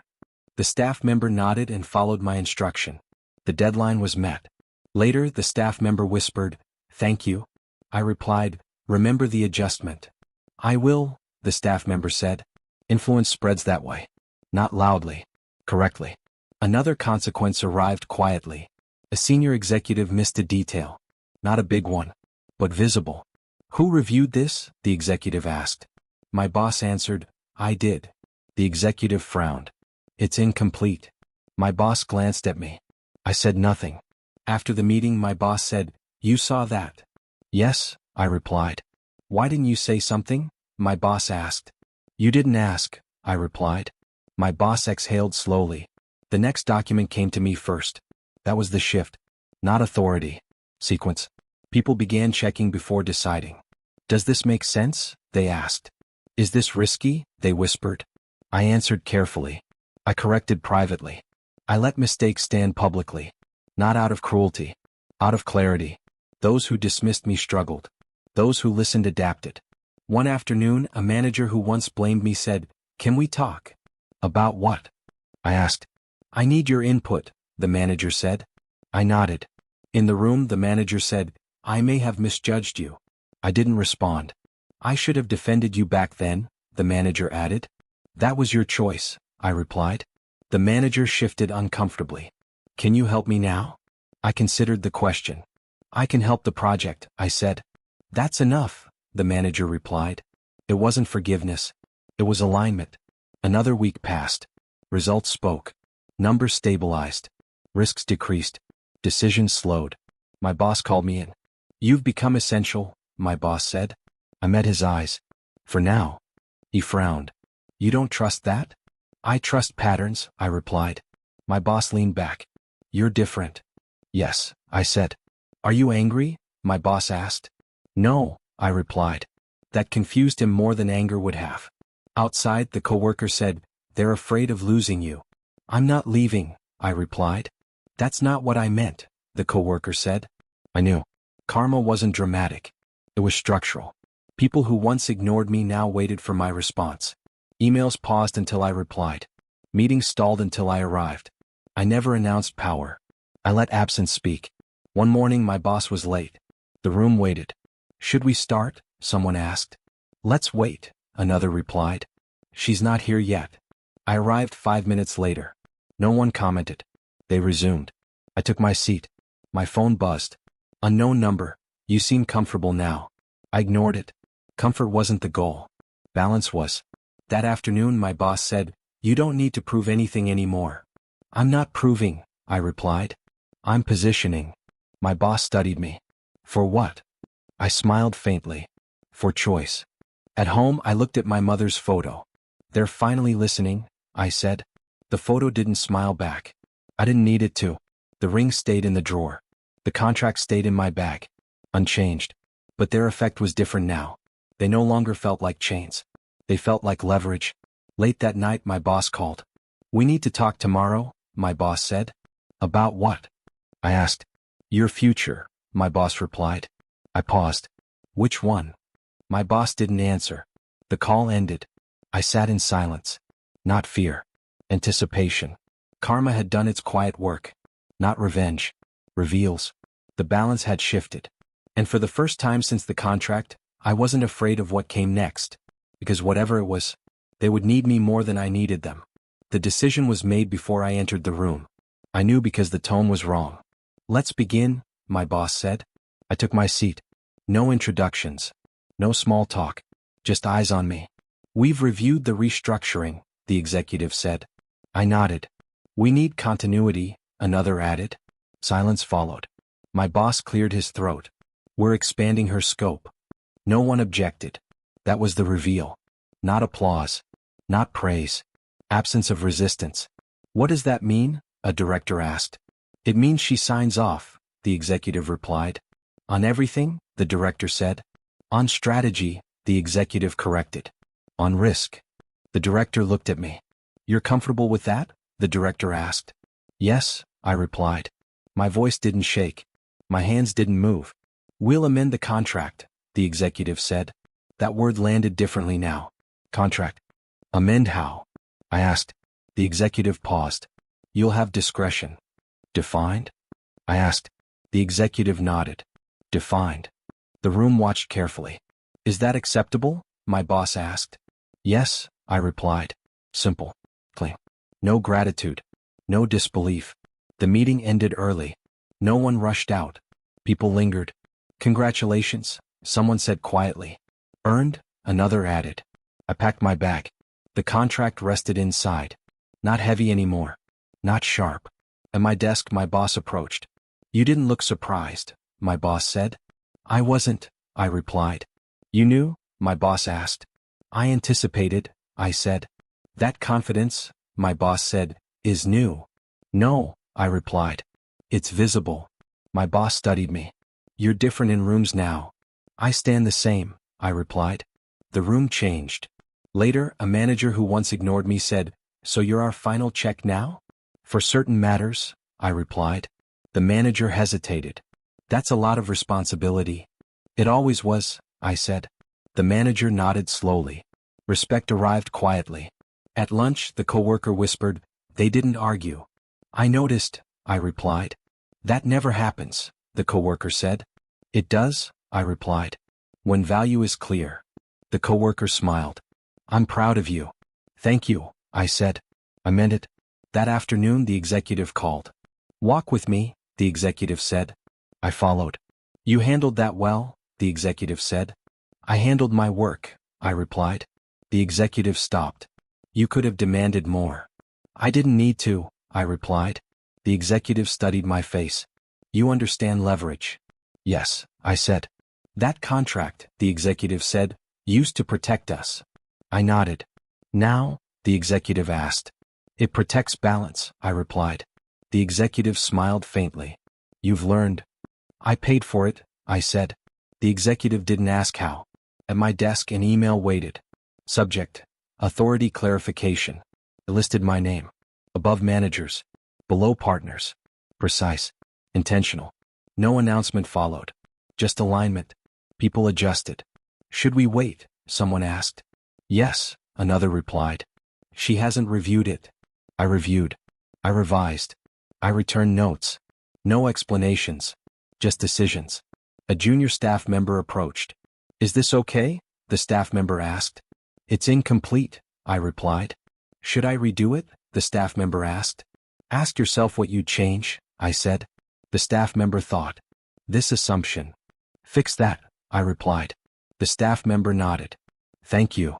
S1: The staff member nodded and followed my instruction. The deadline was met. Later, the staff member whispered, "Thank you." I replied, "Remember the adjustment." I will, the staff member said. Influence spreads that way. Not loudly. Correctly. Another consequence arrived quietly. A senior executive missed a detail. Not a big one, but visible. Who reviewed this? The executive asked. My boss answered, I did. The executive frowned. It's incomplete. My boss glanced at me. I said nothing. After the meeting, my boss said, You saw that? Yes, I replied. Why didn't you say something? My boss asked. You didn't ask, I replied. My boss exhaled slowly. The next document came to me first. That was the shift. Not authority. Sequence. People began checking before deciding. Does this make sense? They asked. Is this risky? They whispered. I answered carefully. I corrected privately. I let mistakes stand publicly. Not out of cruelty. Out of clarity. Those who dismissed me struggled. Those who listened adapted. One afternoon, a manager who once blamed me said, Can we talk? About what? I asked. I need your input, the manager said. I nodded. In the room, the manager said, "I may have misjudged you." I didn't respond. "I should have defended you back then," the manager added. "That was your choice," I replied. The manager shifted uncomfortably. "Can you help me now?" I considered the question. "I can help the project," I said. "That's enough," the manager replied. It wasn't forgiveness. It was alignment. Another week passed. Results spoke. Numbers stabilized. Risks decreased. Decisions slowed. My boss called me in. "You've become essential," my boss said. I met his eyes. "For now." He frowned. "You don't trust that?" "I trust patterns," I replied. My boss leaned back. "You're different." "Yes," I said. "Are you angry?" my boss asked. "No," I replied. That confused him more than anger would have. Outside, the coworker said, "They're afraid of losing you." "I'm not leaving," I replied. "That's not what I meant," the coworker said. I knew. Karma wasn't dramatic. It was structural. People who once ignored me now waited for my response. Emails paused until I replied. Meetings stalled until I arrived. I never announced power. I let absence speak. One morning my boss was late. The room waited. "Should we start?" someone asked. "Let's wait," another replied. "She's not here yet." I arrived 5 minutes later. No one commented. They resumed. I took my seat. My phone buzzed. "Unknown number. You seem comfortable now." I ignored it. Comfort wasn't the goal. Balance was. That afternoon my boss said, "You don't need to prove anything anymore." "I'm not proving," I replied. "I'm positioning." My boss studied me. "For what?" I smiled faintly. "For choice." At home I looked at my mother's photo. "They're finally listening," I said. The photo didn't smile back. I didn't need it to. The ring stayed in the drawer. The contract stayed in my bag. Unchanged. But their effect was different now. They no longer felt like chains. They felt like leverage. Late that night my boss called. "We need to talk tomorrow," my boss said. "About what?" I asked. "Your future," my boss replied. I paused. "Which one?" My boss didn't answer. The call ended. I sat in silence. Not fear. Anticipation. Karma had done its quiet work. Not revenge. Reveals. The balance had shifted. And for the first time since the contract, I wasn't afraid of what came next. Because whatever it was, they would need me more than I needed them. The decision was made before I entered the room. I knew because the tone was wrong. "Let's begin," my boss said. I took my seat. No introductions. No small talk. Just eyes on me. "We've reviewed the restructuring," the executive said. I nodded. "We need continuity," another added. Silence followed. My boss cleared his throat. "We're expanding her scope." No one objected. That was the reveal. Not applause. Not praise. Absence of resistance. "What does that mean?" a director asked. "It means she signs off," the executive replied. "On everything?" the director said. "On strategy," the executive corrected. "On risk." The director looked at me. "You're comfortable with that?" the director asked. "Yes," I replied. My voice didn't shake. My hands didn't move. "We'll amend the contract," the executive said. That word landed differently now. Contract. "Amend how?" I asked. The executive paused. "You'll have discretion." "Defined?" I asked. The executive nodded. "Defined." The room watched carefully. "Is that acceptable?" my boss asked. "Yes," I replied. Simple. Clean. No gratitude. No disbelief. The meeting ended early. No one rushed out. People lingered. "Congratulations," someone said quietly. "Earned," another added. I packed my bag. The contract rested inside. Not heavy anymore. Not sharp. At my desk my boss approached. "You didn't look surprised," my boss said. "I wasn't," I replied. "You knew?" my boss asked. "I anticipated," I said. "That confidence," my boss said, "is new." "No," I replied. "It's visible." My boss studied me. "You're different in rooms now." "I stand the same," I replied. The room changed. Later, a manager who once ignored me said, "So you're our final check now?" "For certain matters," I replied. The manager hesitated. "That's a lot of responsibility." "It always was," I said. The manager nodded slowly. Respect arrived quietly. At lunch, the coworker whispered, "They didn't argue." "I noticed," I replied. "That never happens," the coworker said. It does, I replied. When value is clear. The coworker smiled. I'm proud of you. Thank you, I said. I meant it. That afternoon the executive called. Walk with me, the executive said. I followed. You handled that well, the executive said. I handled my work, I replied. The executive stopped. You could have demanded more. I didn't need to, I replied. The executive studied my face. You understand leverage. Yes, I said. That contract, the executive said, used to protect us. I nodded. Now, the executive asked. It protects balance, I replied. The executive smiled faintly. You've learned. I paid for it, I said. The executive didn't ask how. At my desk an email waited. Subject: authority clarification. It listed my name. Above managers. Below partners. Precise. Intentional. No announcement followed. Just alignment. People adjusted. Should we wait? Someone asked. Yes, another replied. She hasn't reviewed it. I reviewed. I revised. I returned notes. No explanations. Just decisions. A junior staff member approached. Is this okay? The staff member asked. It's incomplete, I replied. Should I redo it? The staff member asked. Ask yourself what you'd change, I said. The staff member thought. This assumption. Fix that, I replied. The staff member nodded. Thank you.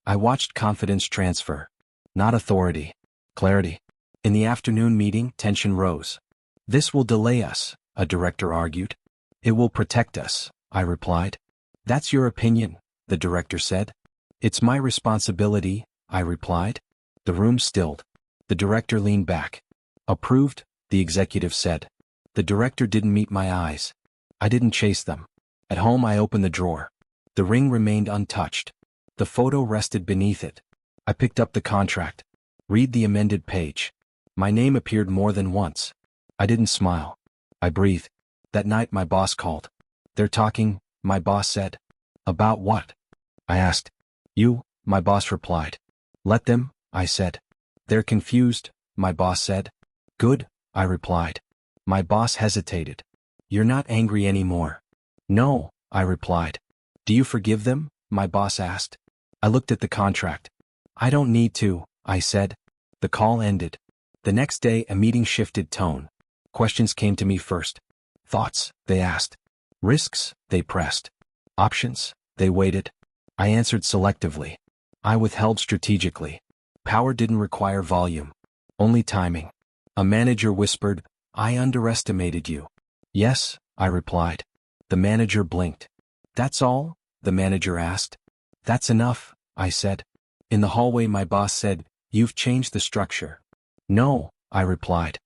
S1: I watched confidence transfer. Not authority. Clarity. In the afternoon meeting, tension rose. This will delay us, a director argued. It will protect us, I replied. That's your opinion, the director said. It's my responsibility, I replied. The room stilled. The director leaned back. Approved, the executive said. The director didn't meet my eyes. I didn't chase them. At home I opened the drawer. The ring remained untouched. The photo rested beneath it. I picked up the contract. Read the amended page. My name appeared more than once. I didn't smile. I breathed. That night my boss called. They're talking, my boss said. About what? I asked. You, my boss replied. Let them, I said. They're confused, my boss said. Good, I replied. My boss hesitated. You're not angry anymore. No, I replied. Do you forgive them? My boss asked. I looked at the contract. I don't need to, I said. The call ended. The next day a meeting shifted tone. Questions came to me first. Thoughts, they asked. Risks, they pressed. Options, they waited. I answered selectively. I withheld strategically. Power didn't require volume. Only timing. A manager whispered, I underestimated you. Yes, I replied. The manager blinked. That's all? The manager asked. That's enough, I said. In the hallway my boss said, You've changed the structure. No, I replied.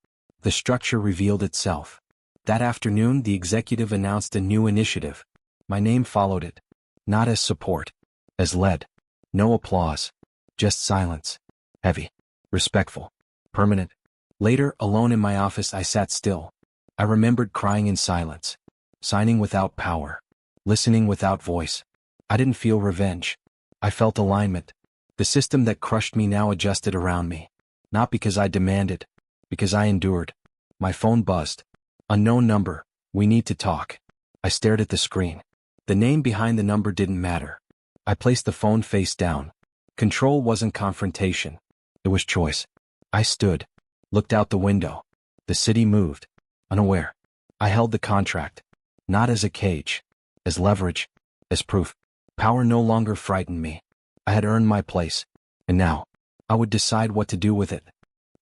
S1: The structure revealed itself. That afternoon the executive announced a new initiative. My name followed it. Not as support. As lead. No applause. Just silence. Heavy. Respectful. Permanent. Later, alone in my office I sat still. I remembered crying in silence. Signing without power. Listening without voice. I didn't feel revenge. I felt alignment. The system that crushed me now adjusted around me. Not because I demanded. Because I endured. My phone buzzed. Unknown number. We need to talk. I stared at the screen. The name behind the number didn't matter. I placed the phone face down. Control wasn't confrontation. It was choice. I stood. Looked out the window. The city moved. Unaware. I held the contract. Not as a cage. As leverage. As proof. Power no longer frightened me. I had earned my place. And now, I would decide what to do with it.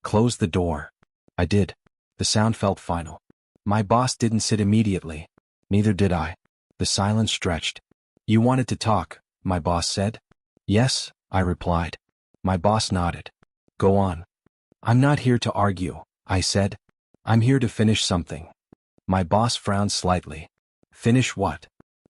S1: Close the door. I did. The sound felt final. My boss didn't sit immediately. Neither did I. The silence stretched. You wanted to talk, my boss said. Yes, I replied. My boss nodded. Go on. I'm not here to argue, I said. I'm here to finish something. My boss frowned slightly. Finish what?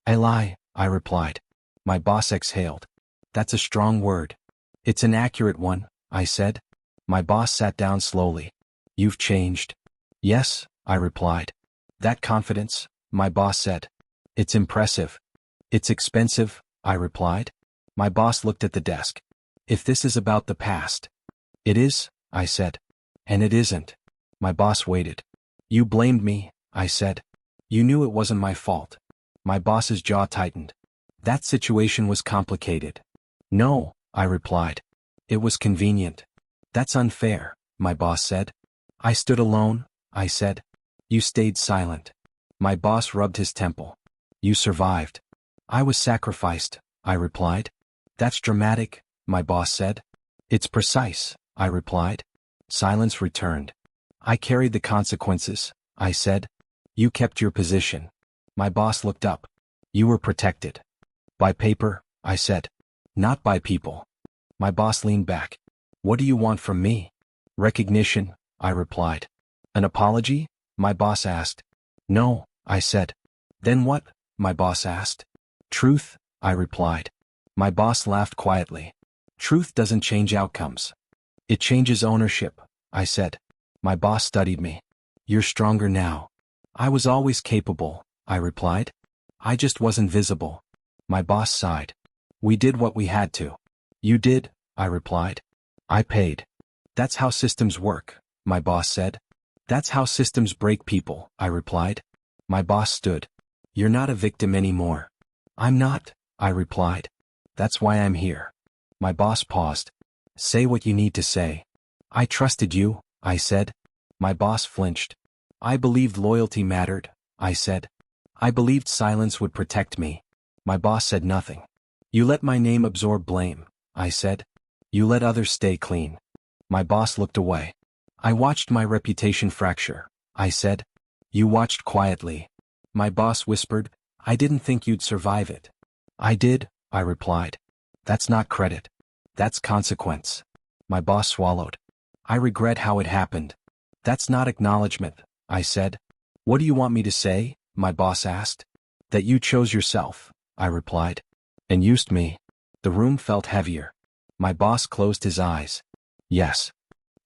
S1: I lie, I replied. My boss exhaled. That's a strong word. It's an accurate one, I said. My boss sat down slowly. You've changed. Yes, I replied. That confidence, my boss said. It's impressive. It's expensive, I replied. My boss looked at the desk. If this is about the past. It is, I said. And it isn't. My boss waited. You blamed me, I said. You knew it wasn't my fault. My boss's jaw tightened. That situation was complicated. No, I replied. It was convenient. That's unfair, my boss said. I stood alone, I said. You stayed silent. My boss rubbed his temple. You survived. I was sacrificed, I replied. That's dramatic, my boss said. It's precise, I replied. Silence returned. I carried the consequences, I said. You kept your position. My boss looked up. You were protected. By paper, I said. Not by people. My boss leaned back. What do you want from me? Recognition, I replied. An apology? My boss asked. No, I said. Then what? My boss asked. Truth, I replied. My boss laughed quietly. Truth doesn't change outcomes. It changes ownership, I said. My boss studied me. You're stronger now. I was always capable, I replied. I just wasn't visible. My boss sighed. We did what we had to. You did, I replied. I paid. That's how systems work, my boss said. That's how systems break people, I replied. My boss stood. You're not a victim anymore. I'm not, I replied. That's why I'm here. My boss paused. Say what you need to say. I trusted you, I said. My boss flinched. I believed loyalty mattered, I said. I believed silence would protect me. My boss said nothing. You let my name absorb blame, I said. You let others stay clean. My boss looked away. I watched my reputation fracture, I said. You watched quietly. My boss whispered, I didn't think you'd survive it. I did, I replied. That's not credit. That's consequence. My boss swallowed. I regret how it happened. That's not acknowledgement, I said. What do you want me to say? My boss asked. That you chose yourself, I replied. And used me. The room felt heavier. My boss closed his eyes. Yes.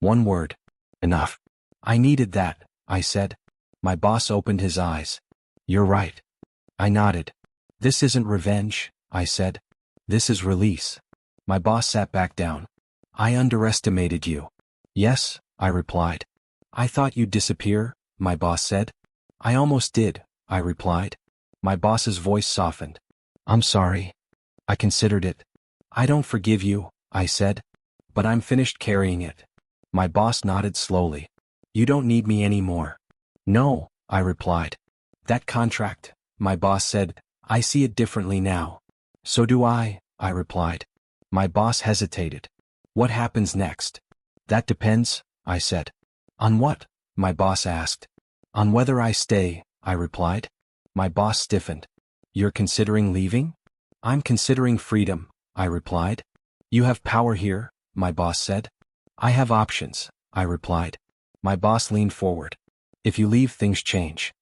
S1: One word. Enough. I needed that, I said. My boss opened his eyes. You're right. I nodded. This isn't revenge, I said. This is release. My boss sat back down. I underestimated you. Yes, I replied. I thought you'd disappear, my boss said. I almost did, I replied. My boss's voice softened. I'm sorry. I considered it. I don't forgive you, I said. But I'm finished carrying it. My boss nodded slowly. You don't need me anymore. No, I replied. That contract, my boss said, I see it differently now. So do I replied. My boss hesitated. What happens next? That depends, I said. On what? My boss asked. On whether I stay, I replied. My boss stiffened. You're considering leaving? I'm considering freedom, I replied. You have power here, my boss said. I have options, I replied. My boss leaned forward. If you leave, things change.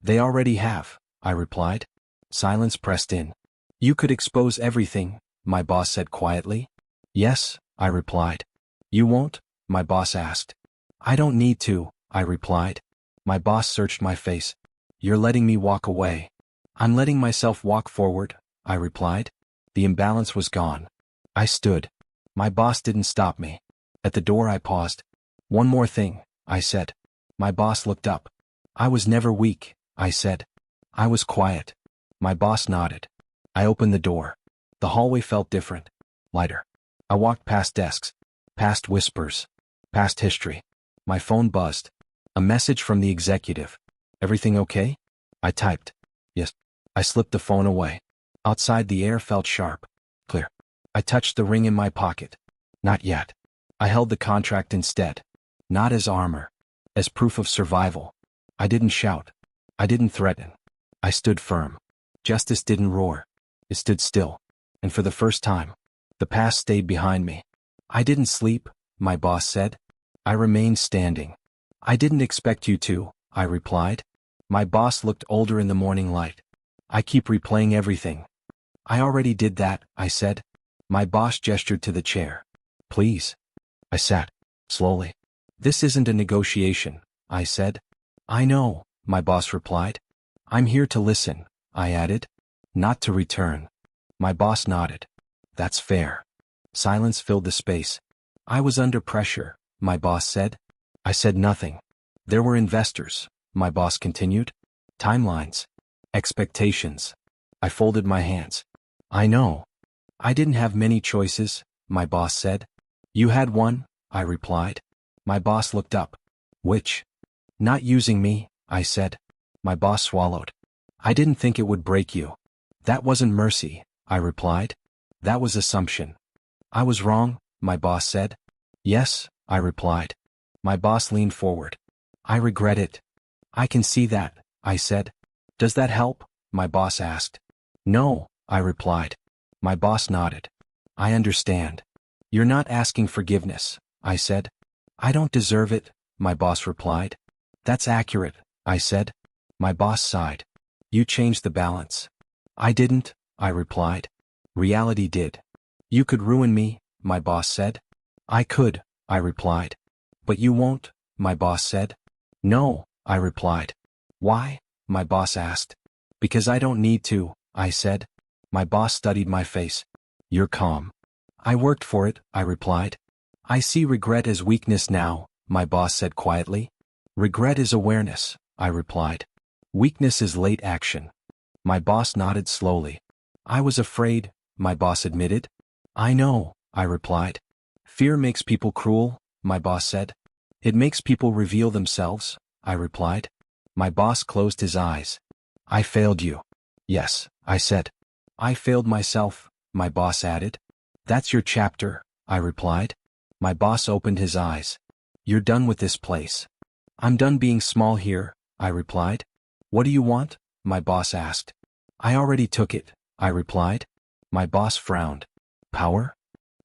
S1: They already have, I replied. Silence pressed in. You could expose everything, my boss said quietly. Yes, I replied. You won't? My boss asked. I don't need to, I replied. My boss searched my face. You're letting me walk away. I'm letting myself walk forward, I replied. The imbalance was gone. I stood. My boss didn't stop me. At the door I paused. One more thing, I said. My boss looked up. I was never weak, I said. I was quiet. My boss nodded. I opened the door. The hallway felt different, lighter. I walked past desks, past whispers, past history. My phone buzzed. A message from the executive. Everything okay? I typed. Yes. I slipped the phone away. Outside the air felt sharp, clear. I touched the ring in my pocket. Not yet. I held the contract instead. Not as armor. As proof of survival. I didn't shout. I didn't threaten. I stood firm. Justice didn't roar. It stood still. And for the first time, the past stayed behind me. I didn't sleep, my boss said. I remained standing. I didn't expect you to, I replied. My boss looked older in the morning light. I keep replaying everything. I already did that, I said. My boss gestured to the chair. Please. I sat. Slowly. This isn't a negotiation, I said. I know, my boss replied. I'm here to listen, I added. Not to return. My boss nodded. That's fair. Silence filled the space. I was under pressure, my boss said. I said nothing. There were investors, my boss continued. Timelines. Expectations. I folded my hands. I know. I didn't have many choices, my boss said. You had one, I replied. My boss looked up. Which? Not using me, I said. My boss swallowed. I didn't think it would break you. That wasn't mercy, I replied. That was assumption. I was wrong, my boss said. Yes, I replied. My boss leaned forward. I regret it. I can see that, I said. Does that help? My boss asked. No, I replied. My boss nodded. I understand. You're not asking forgiveness, I said. I don't deserve it, my boss replied. That's accurate, I said. My boss sighed. You changed the balance. I didn't, I replied. Reality did. You could ruin me, my boss said. I could, I replied. But you won't, my boss said. No, I replied. Why? My boss asked. Because I don't need to, I said. My boss studied my face. You're calm. I worked for it, I replied. I see regret as weakness now, my boss said quietly. Regret is awareness, I replied. Weakness is late action. My boss nodded slowly. I was afraid, my boss admitted. I know, I replied. Fear makes people cruel, my boss said. It makes people reveal themselves, I replied. My boss closed his eyes. I failed you. Yes, I said. I failed myself, my boss added. That's your chapter, I replied. My boss opened his eyes. You're done with this place. I'm done being small here, I replied. What do you want? My boss asked. I already took it, I replied. My boss frowned. Power?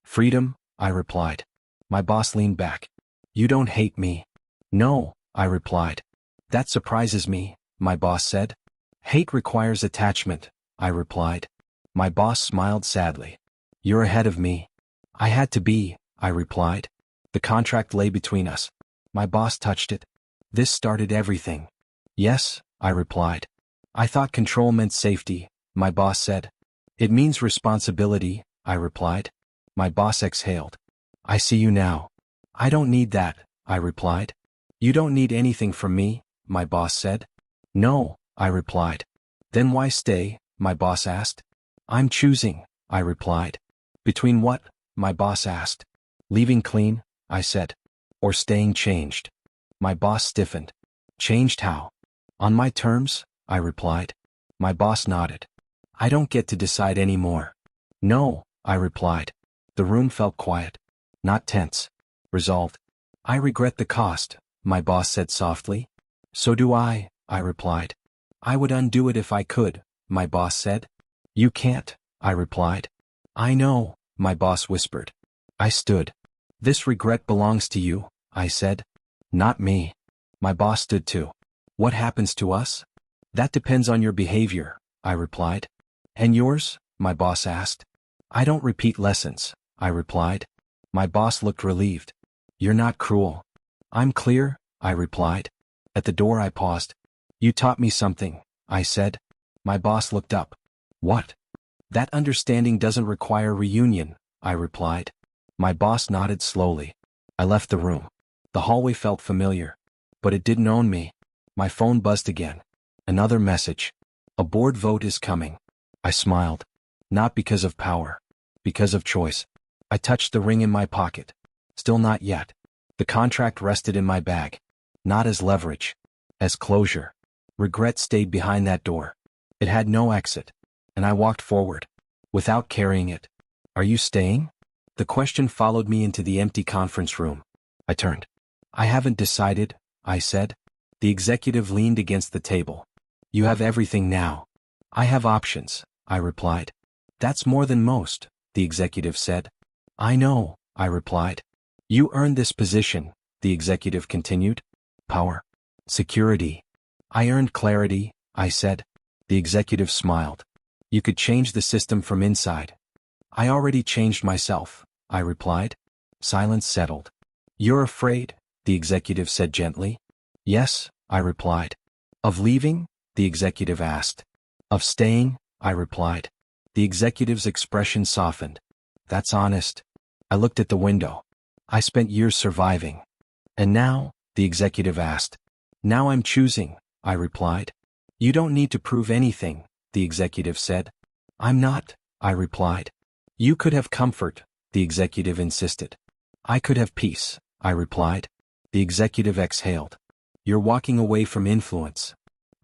S1: Freedom, I replied. My boss leaned back. You don't hate me. No, I replied. That surprises me, my boss said. Hate requires attachment, I replied. My boss smiled sadly. You're ahead of me. I had to be, I replied. The contract lay between us. My boss touched it. This started everything. Yes, I replied. I thought control meant safety, my boss said. It means responsibility, I replied. My boss exhaled. I see you now. I don't need that, I replied. You don't need anything from me, my boss said. No, I replied. Then why stay, my boss asked. I'm choosing, I replied. Between what? My boss asked. Leaving clean, I said. Or staying changed. My boss stiffened. Changed how? On my terms, I replied. My boss nodded. I don't get to decide anymore. No, I replied. The room felt quiet. Not tense. Resolved. I regret the cost, my boss said softly. So do I replied. I would undo it if I could, my boss said. You can't, I replied. I know, my boss whispered. I stood. This regret belongs to you, I said. Not me. My boss stood too. What happens to us? That depends on your behavior, I replied. And yours? My boss asked. I don't repeat lessons, I replied. My boss looked relieved. You're not cruel. I'm clear, I replied. At the door I paused. You taught me something, I said. My boss looked up. What? That understanding doesn't require reunion, I replied. My boss nodded slowly. I left the room. The hallway felt familiar. But it didn't own me. My phone buzzed again. Another message. A board vote is coming. I smiled. Not because of power. Because of choice. I touched the ring in my pocket. Still not yet. The contract rested in my bag. Not as leverage. As closure. Regret stayed behind that door. It had no exit. And I walked forward. Without carrying it. Are you staying? The question followed me into the empty conference room. I turned. I haven't decided, I said. The executive leaned against the table. You have everything now. I have options, I replied. That's more than most, the executive said. I know, I replied. You earned this position, the executive continued. Power. Security. I earned clarity, I said. The executive smiled. You could change the system from inside. I already changed myself, I replied. Silence settled. You're afraid, the executive said gently. Yes, I replied. Of leaving? The executive asked. Of staying? I replied. The executive's expression softened. That's honest. I looked at the window. I spent years surviving. And now? The executive asked. Now I'm choosing, I replied. You don't need to prove anything, the executive said. I'm not, I replied. You could have comfort, the executive insisted. I could have peace, I replied. The executive exhaled. You're walking away from influence.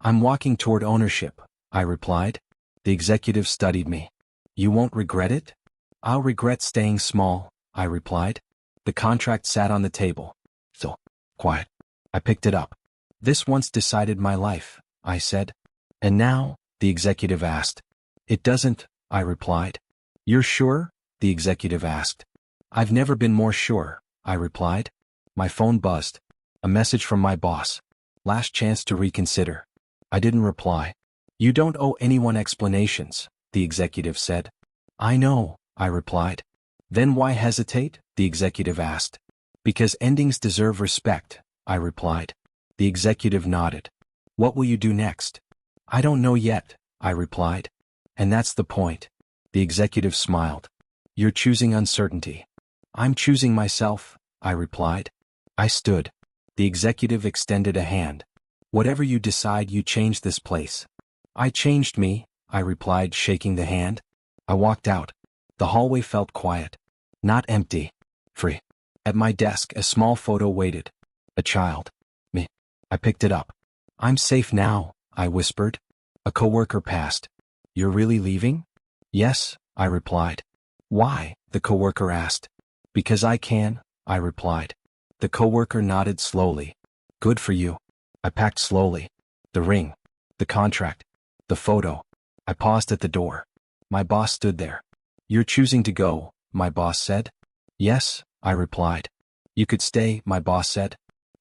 S1: I'm walking toward ownership, I replied. The executive studied me. You won't regret it? I'll regret staying small, I replied. The contract sat on the table. So, quiet. I picked it up. This once decided my life, I said. And now, the executive asked. It doesn't, I replied. You're sure? The executive asked. I've never been more sure, I replied. My phone buzzed. A message from my boss. Last chance to reconsider. I didn't reply. You don't owe anyone explanations, the executive said. I know, I replied. Then why hesitate? The executive asked. Because endings deserve respect, I replied. The executive nodded. What will you do next? I don't know yet, I replied. And that's the point. The executive smiled. You're choosing uncertainty. I'm choosing myself, I replied. I stood. The executive extended a hand. Whatever you decide, you change this place. I changed me, I replied, shaking the hand. I walked out. The hallway felt quiet. Not empty. Free. At my desk, a small photo waited. A child. Me. I picked it up. I'm safe now, I whispered. A coworker passed. You're really leaving? Yes, I replied. Why? The coworker asked. Because I can, I replied. The coworker nodded slowly. Good for you. I packed slowly. The ring. The contract. The photo. I paused at the door. My boss stood there. You're choosing to go, my boss said. Yes, I replied. You could stay, my boss said.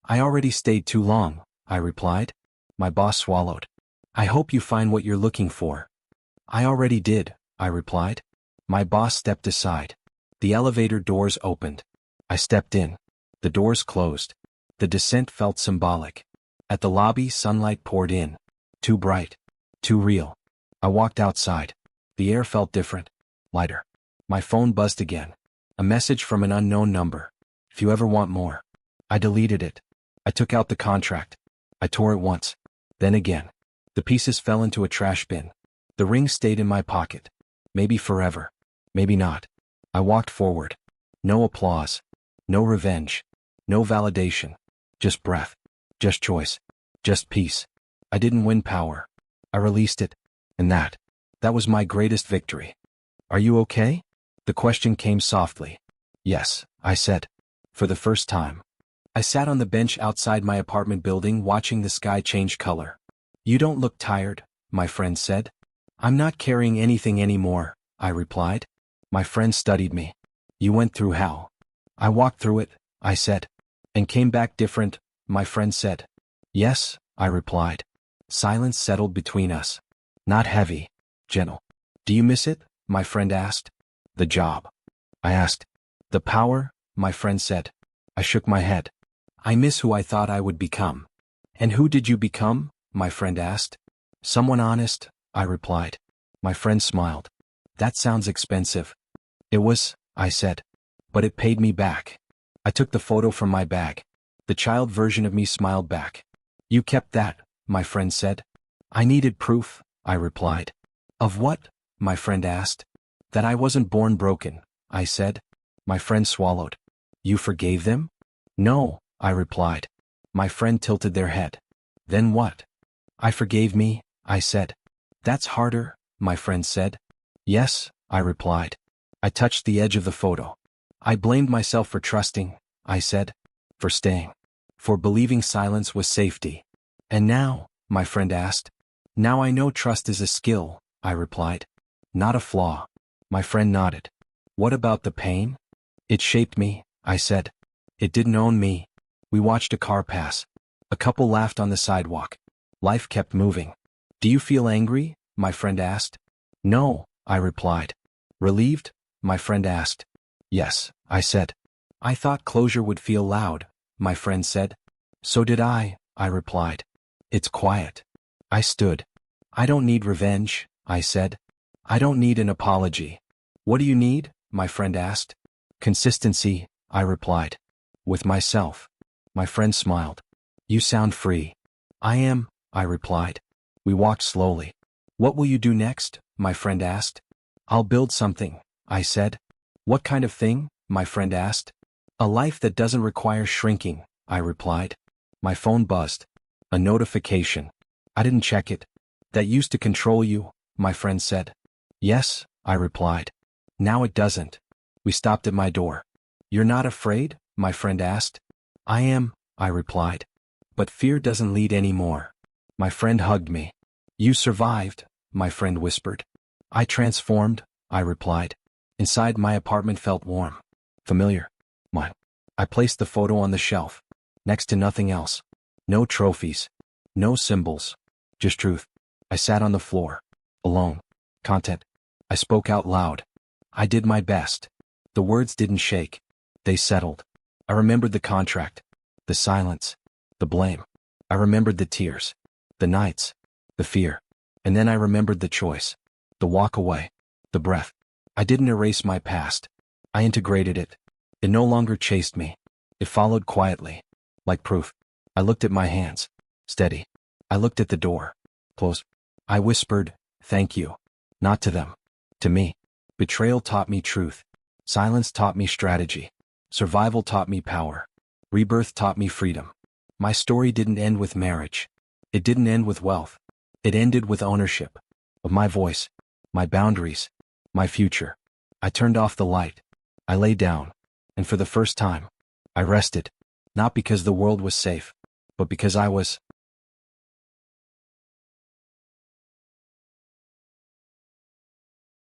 S1: I already stayed too long, I replied. My boss swallowed. I hope you find what you're looking for. I already did, I replied. My boss stepped aside. The elevator doors opened. I stepped in. The doors closed. The descent felt symbolic. At the lobby, sunlight poured in. Too bright. Too real. I walked outside. The air felt different. Lighter. My phone buzzed again. A message from an unknown number. If you ever want more. I deleted it. I took out the contract. I tore it once. Then again. The pieces fell into a trash bin. The ring stayed in my pocket. Maybe forever. Maybe not. I walked forward. No applause. No revenge. No validation. Just breath. Just choice. Just peace. I didn't win power. I released it. And that was my greatest victory. Are you okay? The question came softly. Yes, I said. For the first time. I sat on the bench outside my apartment building watching the sky change color. You don't look tired, my friend said. I'm not carrying anything anymore, I replied. My friend studied me. You went through hell. I walked through it, I said. And came back different, my friend said. Yes, I replied. Silence settled between us. Not heavy. Gentle. Do you miss it? My friend asked. The job. I asked. The power, my friend said. I shook my head. I miss who I thought I would become. And who did you become? My friend asked. Someone honest, I replied. My friend smiled. That sounds expensive. It was, I said. But it paid me back. I took the photo from my bag. The child version of me smiled back. You kept that, my friend said. I needed proof, I replied. Of what? My friend asked. That I wasn't born broken, I said. My friend swallowed. You forgave them? No, I replied. My friend tilted their head. Then what? I forgave me, I said. That's harder, my friend said. Yes, I replied. I touched the edge of the photo. I blamed myself for trusting, I said. For staying. For believing silence was safety. And now, my friend asked. Now I know trust is a skill, I replied. Not a flaw. My friend nodded. What about the pain? It shaped me, I said. It didn't own me. We watched a car pass. A couple laughed on the sidewalk. Life kept moving. Do you feel angry? My friend asked. No, I replied. Relieved? My friend asked. Yes, I said. I thought closure would feel loud, my friend said. So did I replied. It's quiet. I stood. I don't need revenge, I said. I don't need an apology. What do you need? My friend asked. Consistency, I replied. With myself. My friend smiled. You sound free. I am, I replied. We walked slowly. What will you do next? My friend asked. I'll build something, I said. What kind of thing? My friend asked. A life that doesn't require shrinking, I replied. My phone buzzed. A notification. I didn't check it. That used to control you, my friend said. Yes, I replied. Now it doesn't. We stopped at my door. You're not afraid? My friend asked. I am, I replied. But fear doesn't lead anymore. My friend hugged me. You survived, my friend whispered. I transformed, I replied. Inside my apartment felt warm. Familiar. Mine. I placed the photo on the shelf. Next to nothing else. No trophies. No symbols. Just truth. I sat on the floor. Alone. Content. I spoke out loud. I did my best. The words didn't shake. They settled. I remembered the contract. The silence. The blame. I remembered the tears. The nights. The fear. And then I remembered the choice. The walk away. The breath. I didn't erase my past. I integrated it. It no longer chased me. It followed quietly. Like proof. I looked at my hands. Steady. I looked at the door. Closed. I whispered, thank you. Not to them. To me. Betrayal taught me truth. Silence taught me strategy. Survival taught me power. Rebirth taught me freedom. My story didn't end with marriage. It didn't end with wealth. It ended with ownership. Of my voice. My boundaries. My future. I turned off the light. I lay down. And for the first time, I rested. Not because the world was safe, but because I was.